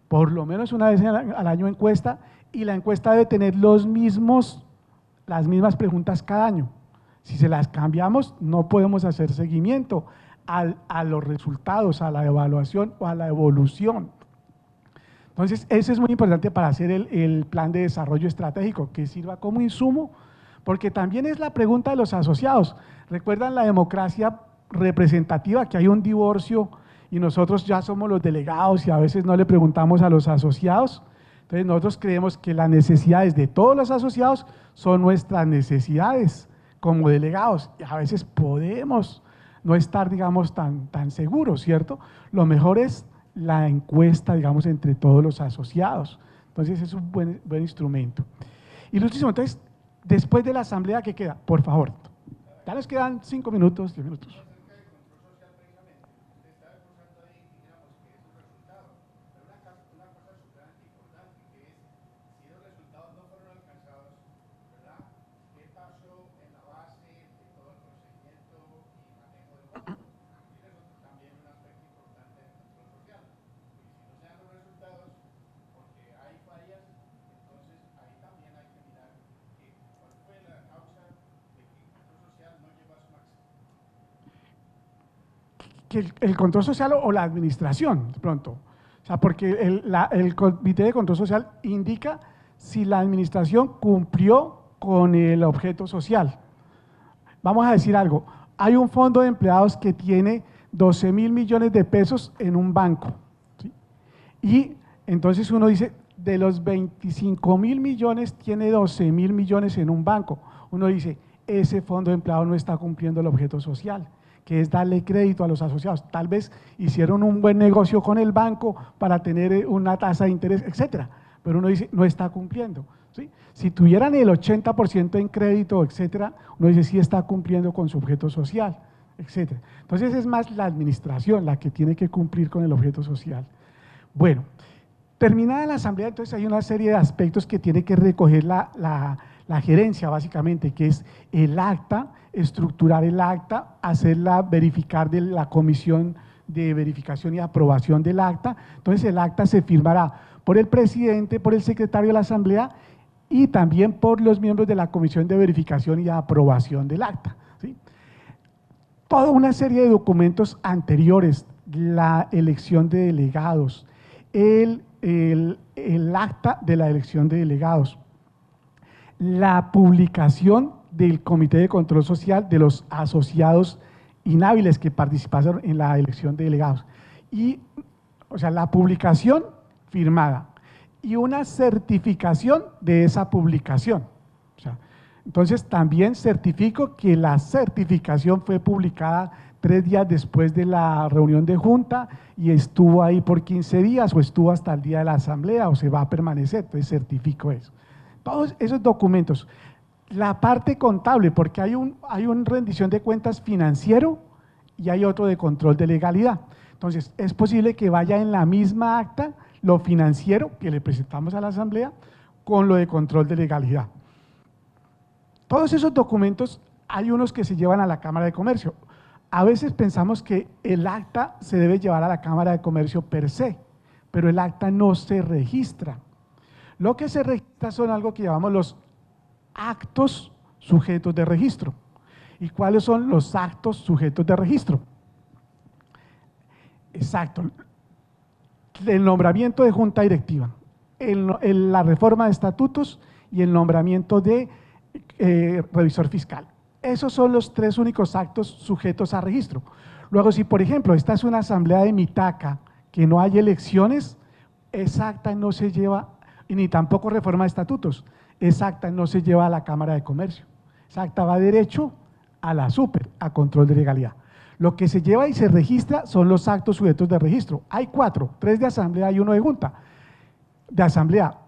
Por lo menos una vez al año encuesta, y la encuesta debe tener las mismas preguntas cada año. Si se las cambiamos, no podemos hacer seguimiento a los resultados, a la evaluación o a la evolución. Entonces, eso es muy importante para hacer el plan de desarrollo estratégico, que sirva como insumo, porque también es la pregunta de los asociados. ¿Recuerdan la democracia representativa, que hay un divorcio y nosotros ya somos los delegados y a veces no le preguntamos a los asociados? Entonces, nosotros creemos que las necesidades de todos los asociados son nuestras necesidades como delegados, y a veces podemos no estar, digamos, tan seguros, ¿cierto? Lo mejor es la encuesta, digamos, entre todos los asociados. Entonces, es un buen instrumento. Ilustrísimo. Entonces, después de la asamblea, ¿qué queda? Por favor, ya nos quedan 5 minutos, 10 minutos. Que el control social o la administración, de pronto. O sea, porque el Comité de Control Social indica si la administración cumplió con el objeto social. Vamos a decir algo: hay un fondo de empleados que tiene 12.000 millones de pesos en un banco, ¿sí? Y entonces uno dice, de los 25.000 millones tiene 12.000 millones en un banco. Uno dice, ese fondo de empleados no está cumpliendo el objeto social, que es darle crédito a los asociados. Tal vez hicieron un buen negocio con el banco para tener una tasa de interés, etcétera, pero uno dice, no está cumpliendo, ¿sí? Si tuvieran el 80% en crédito, etcétera, uno dice, sí está cumpliendo con su objeto social, etcétera. Entonces, es más la administración la que tiene que cumplir con el objeto social. Bueno, terminada la asamblea, entonces hay una serie de aspectos que tiene que recoger la gerencia, básicamente, que es el acta, estructurar el acta, verificar de la comisión de verificación y aprobación del acta. Entonces, el acta se firmará por el presidente, por el secretario de la asamblea y también por los miembros de la comisión de verificación y aprobación del acta, ¿sí? Toda una serie de documentos anteriores, la elección de delegados, el acta de la elección de delegados, la publicación del Comité de Control Social de los asociados inhábiles que participaron en la elección de delegados, y, o sea, la publicación firmada y una certificación de esa publicación. O sea, entonces, también certifico que la certificación fue publicada 3 días después de la reunión de junta y estuvo ahí por 15 días o estuvo hasta el día de la asamblea o se va a permanecer. Entonces, certifico eso. Todos esos documentos. La parte contable, porque hay una rendición de cuentas financiero y hay otro de control de legalidad. Entonces, es posible que vaya en la misma acta lo financiero que le presentamos a la asamblea con lo de control de legalidad. Todos esos documentos, hay unos que se llevan a la Cámara de Comercio. A veces pensamos que el acta se debe llevar a la Cámara de Comercio per se, pero el acta no se registra. Lo que se registra son algo que llamamos los actos sujetos de registro. ¿Y cuáles son los actos sujetos de registro? Exacto. El nombramiento de junta directiva, la reforma de estatutos y el nombramiento de revisor fiscal. Esos son los 3 únicos actos sujetos a registro. Luego, si por ejemplo esta es una asamblea de Mitaca, que no hay elecciones, esa acta no se lleva, ni tampoco reforma de estatutos. esa acta no se lleva a la Cámara de Comercio. Esa acta va derecho a la super, a control de legalidad. Lo que se lleva y se registra son los actos sujetos de registro. Hay 4, 3 de asamblea y 1 de junta. De asamblea,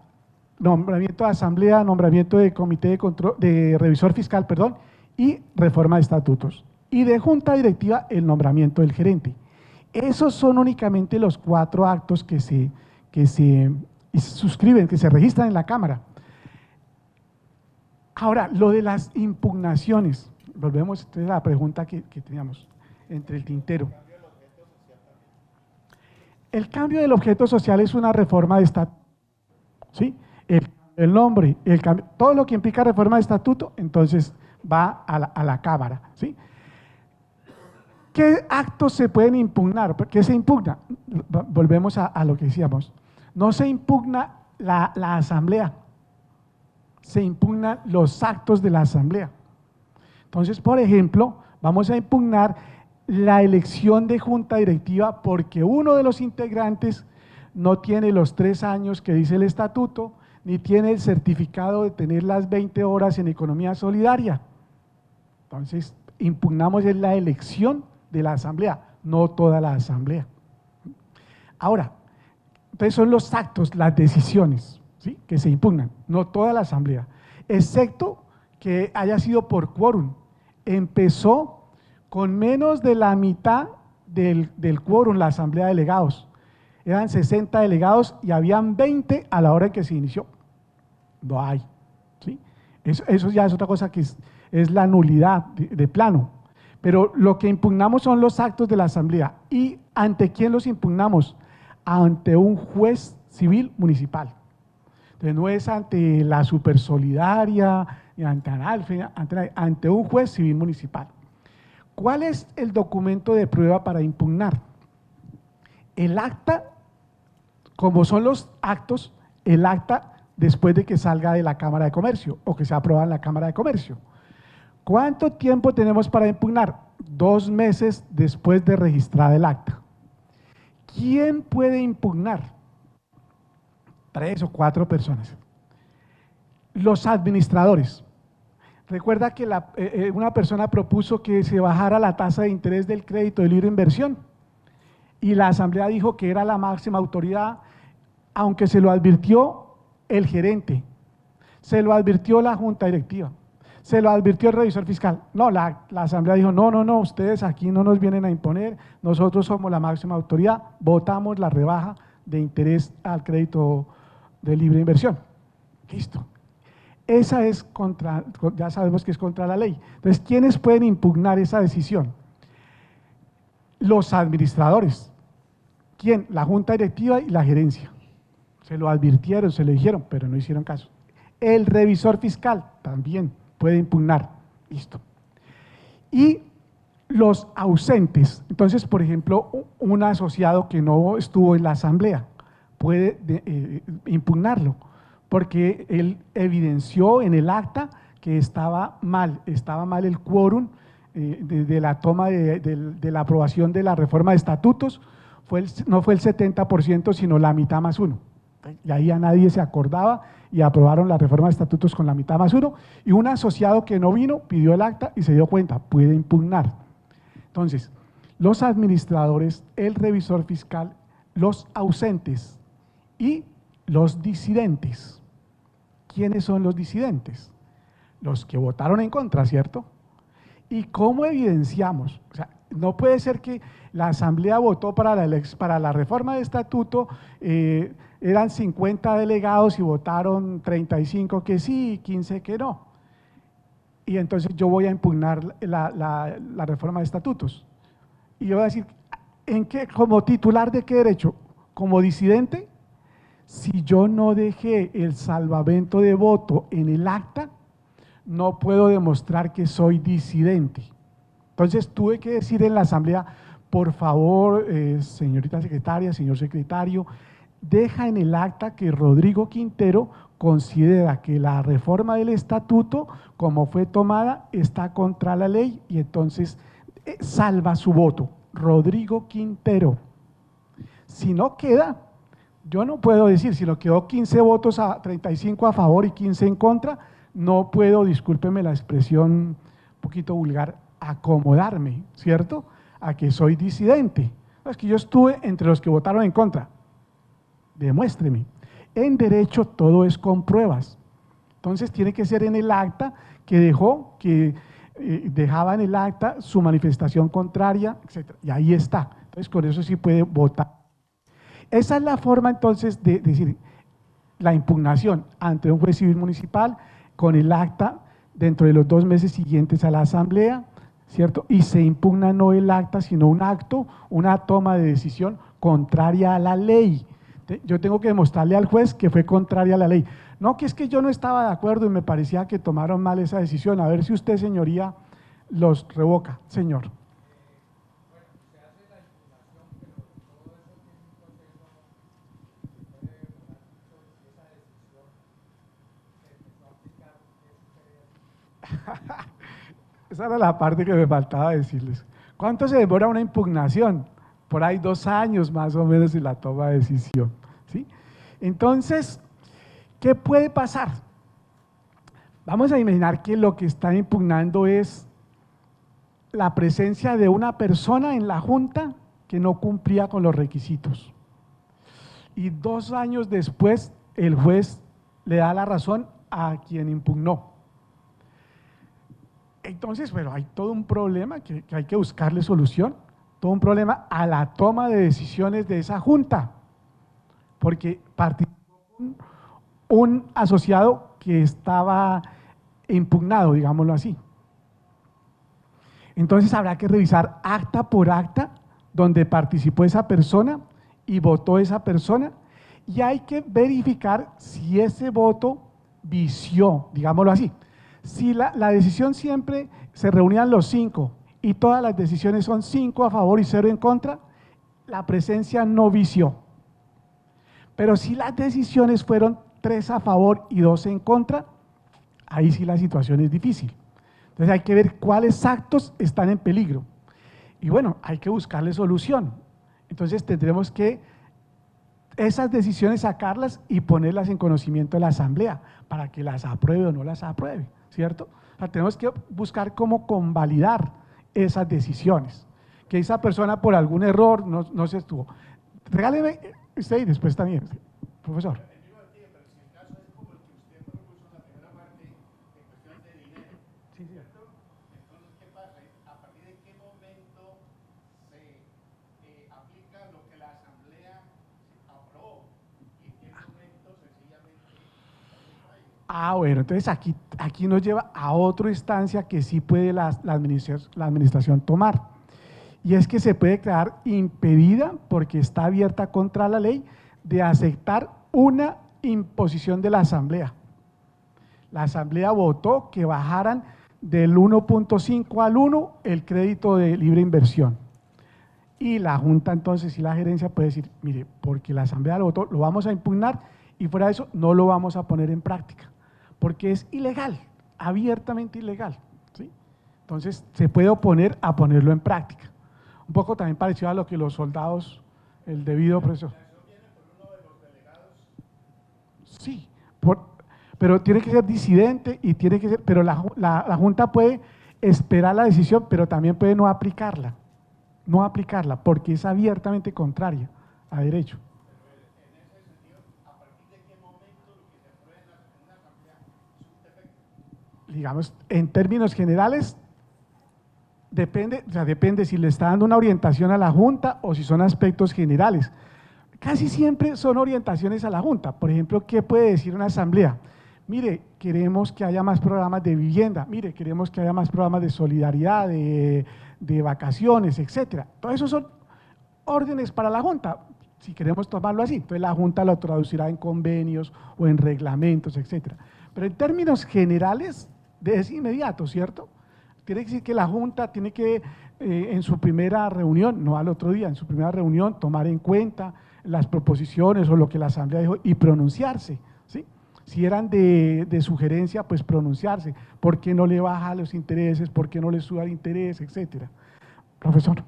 nombramiento de asamblea, nombramiento de comité de control, de revisor fiscal, perdón, y reforma de estatutos. Y de junta directiva, el nombramiento del gerente. Esos son únicamente los 4 actos que se suscriben, que se registran en la Cámara. Ahora, lo de las impugnaciones, volvemos entonces a la pregunta que teníamos entre el tintero. El cambio del objeto social es una reforma de estatuto, ¿sí? El nombre, el cambio, todo lo que implica reforma de estatuto, entonces va a la Cámara, ¿sí? ¿Qué actos se pueden impugnar? ¿Qué se impugna? Volvemos a lo que decíamos. No se impugna la asamblea, se impugnan los actos de la asamblea. Entonces, por ejemplo, vamos a impugnar la elección de junta directiva porque uno de los integrantes no tiene los 3 años que dice el estatuto, ni tiene el certificado de tener las 20 horas en economía solidaria. Entonces, impugnamos en la elección de la asamblea, no toda la asamblea. Ahora, entonces son los actos, las decisiones, ¿sí?, que se impugnan, no toda la asamblea, excepto que haya sido por quórum. Empezó con menos de la mitad del quórum la asamblea de delegados. Eran 60 delegados y habían 20 a la hora en que se inició. No hay, ¿sí? Eso ya es otra cosa que es la nulidad de plano. Pero lo que impugnamos son los actos de la asamblea. ¿Y ante quién los impugnamos? Ante un juez civil municipal. Entonces no es ante la Supersolidaria, ni ante Analfe, ante un juez civil municipal. ¿Cuál es el documento de prueba para impugnar? El acta, como son los actos, el acta después de que salga de la Cámara de Comercio o que sea aprobada en la Cámara de Comercio. ¿Cuánto tiempo tenemos para impugnar? 2 meses después de registrar el acta. ¿Quién puede impugnar? 3 o 4 personas. Los administradores. Recuerda que una persona propuso que se bajara la tasa de interés del crédito de libre inversión y la asamblea dijo que era la máxima autoridad, aunque se lo advirtió el gerente, se lo advirtió la junta directiva, se lo advirtió el revisor fiscal. No, la asamblea dijo, no, ustedes aquí no nos vienen a imponer, nosotros somos la máxima autoridad, votamos la rebaja de interés al crédito de libre inversión. Listo. Esa es ya sabemos que es contra la ley. Entonces, ¿quiénes pueden impugnar esa decisión? Los administradores. ¿Quién? La junta directiva y la gerencia. Se lo advirtieron, se lo dijeron, pero no hicieron caso. El revisor fiscal también puede impugnar. Listo. Y los ausentes. Entonces, por ejemplo, un asociado que no estuvo en la asamblea puede impugnarlo, porque él evidenció en el acta que estaba mal el quórum de la toma de la aprobación de la reforma de estatutos, no fue el 70%, sino la mitad más 1. Y ahí a nadie se acordaba y aprobaron la reforma de estatutos con la mitad más 1, y un asociado que no vino pidió el acta y se dio cuenta, puede impugnar. Entonces, los administradores, el revisor fiscal, los ausentes y los disidentes. ¿Quiénes son los disidentes? Los que votaron en contra, ¿cierto? ¿Y cómo evidenciamos? O sea, no puede ser que la asamblea votó para la reforma de estatuto, eran 50 delegados y votaron 35 que sí y 15 que no. Y entonces yo voy a impugnar la reforma de estatutos. Y yo voy a decir, ¿en qué? ¿Como titular de qué derecho? ¿Como disidente? Si yo no dejé el salvamento de voto en el acta, no puedo demostrar que soy disidente. Entonces tuve que decir en la asamblea, por favor, señorita secretaria, señor secretario, deja en el acta que Rodrigo Quintero considera que la reforma del estatuto, como fue tomada, está contra la ley y entonces salva su voto. Rodrigo Quintero. Si no queda, Yo no puedo decir, si lo quedó 15 votos a 35 a favor y 15 en contra, no puedo, discúlpeme la expresión un poquito vulgar, acomodarme, ¿cierto? A que soy disidente. No, es que yo estuve entre los que votaron en contra. Demuéstreme. En derecho todo es con pruebas. Entonces tiene que ser en el acta que dejó, que dejaba en el acta su manifestación contraria, etc. Y ahí está. Entonces con eso sí puede votar. Esa es la forma entonces de decir la impugnación ante un juez civil municipal con el acta dentro de los 2 meses siguientes a la asamblea, ¿cierto? Y se impugna no el acta, sino un acto, una toma de decisión contraria a la ley. Yo tengo que demostrarle al juez que fue contraria a la ley. No, que es que yo no estaba de acuerdo y me parecía que tomaron mal esa decisión. A ver si usted, señoría, los revoca, señor. Esa era la parte que me faltaba decirles. ¿Cuánto se demora una impugnación? Por ahí 2 años más o menos en la toma de decisión, ¿sí? Entonces, ¿qué puede pasar? Vamos a imaginar que lo que están impugnando es la presencia de una persona en la junta que no cumplía con los requisitos. Y 2 años después el juez le da la razón a quien impugnó. Entonces, bueno, hay todo un problema que hay que buscarle solución, todo un problema a la toma de decisiones de esa junta, porque participó un asociado que estaba impugnado, digámoslo así. Entonces habrá que revisar acta por acta donde participó esa persona y votó esa persona, y hay que verificar si ese voto vició, digámoslo así. Si la decisión siempre se reunían los 5 y todas las decisiones son 5 a favor y 0 en contra, la presencia no vició. Pero si las decisiones fueron 3 a favor y 2 en contra, ahí sí la situación es difícil. Entonces hay que ver cuáles actos están en peligro. Y bueno, hay que buscarle solución. Entonces tendremos que esas decisiones sacarlas y ponerlas en conocimiento de la asamblea para que las apruebe o no las apruebe, ¿cierto? O sea, tenemos que buscar cómo convalidar esas decisiones. Que esa persona por algún error no se estuvo. Regáleme usted y después también, profesor. Sí, cierto. Entonces, ¿qué pasa? ¿A partir de qué momento se aplica lo que la asamblea aprobó? ¿Y en qué momento sencillamente Bueno, entonces aquí nos lleva a otra instancia que sí puede la administración tomar. Y es que se puede quedar impedida, porque está abierta contra la ley, de aceptar una imposición de la asamblea. La asamblea votó que bajaran del 1.5 al 1 el crédito de libre inversión. Y la junta entonces y la gerencia puede decir, mire, porque la asamblea lo votó, lo vamos a impugnar y fuera de eso no lo vamos a poner en práctica, porque es ilegal, abiertamente ilegal, ¿sí? Entonces se puede oponer a ponerlo en práctica. Un poco también parecido a lo que los soldados, el debido proceso. Sí, pero tiene que ser disidente y tiene que ser, pero la Junta puede esperar la decisión, pero también puede no aplicarla, porque es abiertamente contraria a derecho. Digamos, en términos generales, depende si le está dando una orientación a la Junta o si son aspectos generales. Casi siempre son orientaciones a la Junta. Por ejemplo, ¿qué puede decir una asamblea? Mire, queremos que haya más programas de vivienda, mire, queremos que haya más programas de solidaridad, de vacaciones, etcétera. Todo eso son órdenes para la Junta, si queremos tomarlo así. Entonces la Junta lo traducirá en convenios o en reglamentos, etcétera. Pero en términos generales, es inmediato, ¿cierto? Tiene que decir que la Junta tiene que, en su primera reunión, no al otro día, en su primera reunión, tomar en cuenta las proposiciones o lo que la Asamblea dijo y pronunciarse, ¿sí? Si eran de sugerencia, pues pronunciarse. ¿Por qué no le baja los intereses? ¿Por qué no le sube el interés? Etcétera. Profesor.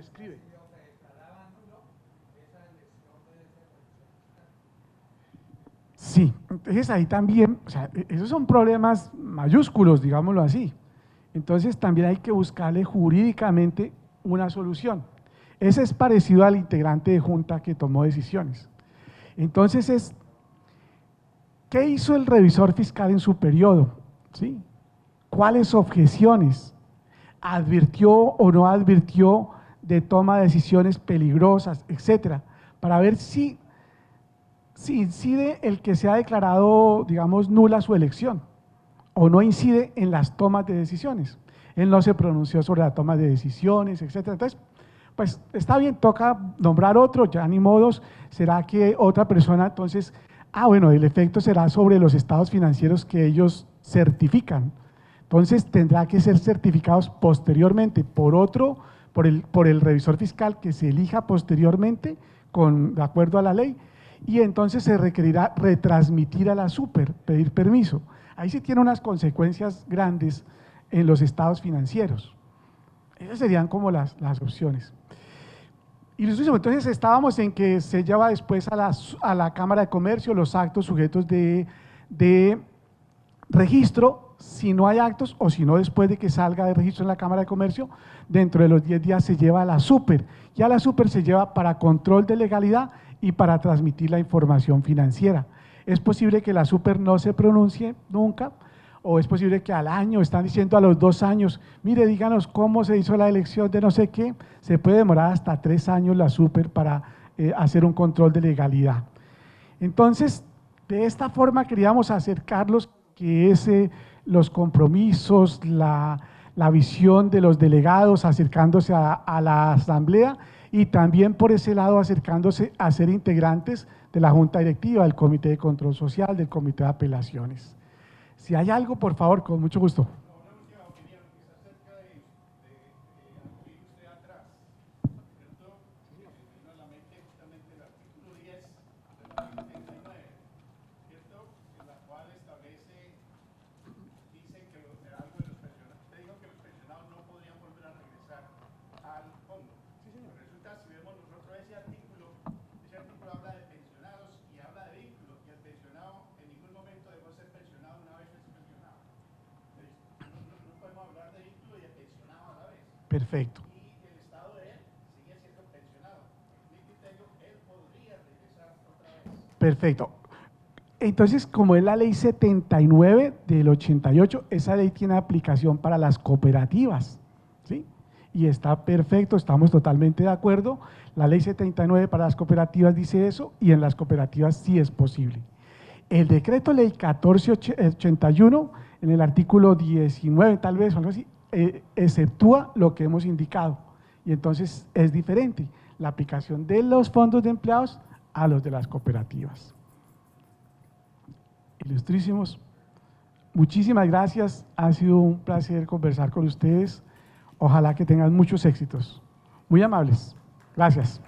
prescribe. Sí, entonces ahí también, o sea, esos son problemas mayúsculos, digámoslo así. Entonces también hay que buscarle jurídicamente una solución. Ese es parecido al integrante de junta que tomó decisiones. Entonces ¿qué hizo el revisor fiscal en su periodo? ¿Sí? ¿Cuáles objeciones? ¿Advirtió o no advirtió de toma de decisiones peligrosas, etcétera? Para ver si incide el que se ha declarado, digamos, nula su elección o no incide en las tomas de decisiones. Él no se pronunció sobre la toma de decisiones, etcétera. Entonces, pues está bien, toca nombrar otro, ya ni modos, será que otra persona, entonces, bueno, el efecto será sobre los estados financieros que ellos certifican. Entonces tendrá que ser certificados posteriormente por el revisor fiscal que se elija posteriormente de acuerdo a la ley, y entonces se requerirá retransmitir a la super, pedir permiso. Ahí sí tiene unas consecuencias grandes en los estados financieros. Esas serían como las opciones. Y entonces estábamos en que se lleva después a la Cámara de Comercio los actos sujetos de registro. Si no hay actos o si no después de que salga de registro en la Cámara de Comercio, dentro de los 10 días se lleva a la super, y a la super se lleva para control de legalidad y para transmitir la información financiera. Es posible que la super no se pronuncie nunca, o es posible que al año, están diciendo a los 2 años, mire, díganos cómo se hizo la elección de no sé qué, se puede demorar hasta 3 años la super para hacer un control de legalidad. Entonces, de esta forma queríamos acercarlos, que es los compromisos, la visión de los delegados acercándose a la asamblea, y también por ese lado acercándose a ser integrantes de la junta directiva, del comité de control social, del comité de apelaciones. Si hay algo, por favor, con mucho gusto. Una última opinión, es acerca de algo que dijo usted atrás, ¿cierto? Vino a la mente justamente el artículo 10 de la ley 79, ¿cierto? En la cual dice que algo de los pensionados, usted dijo que los pensionados no podrían volver a regresar al fondo. Sí, señor. Resulta, si vemos nosotros ese artículo habla de pensionados y habla de vínculos, y el pensionado en ningún momento dejó de ser pensionado una vez es pensionado. No podemos hablar de vínculo y de pensionado a la vez. Perfecto. Y el estado de él sigue siendo pensionado. En mi criterio, él podría regresar otra vez. Perfecto. Entonces, como es la ley 79 del 88, esa ley tiene aplicación para las cooperativas, ¿sí? Y está perfecto, estamos totalmente de acuerdo. La ley 79 para las cooperativas dice eso, y en las cooperativas sí es posible. El decreto ley 1481, en el artículo 19 tal vez, o algo así, exceptúa lo que hemos indicado, y entonces es diferente la aplicación de los fondos de empleados a los de las cooperativas. Ilustrísimos, muchísimas gracias, ha sido un placer conversar con ustedes, ojalá que tengan muchos éxitos. Muy amables, gracias.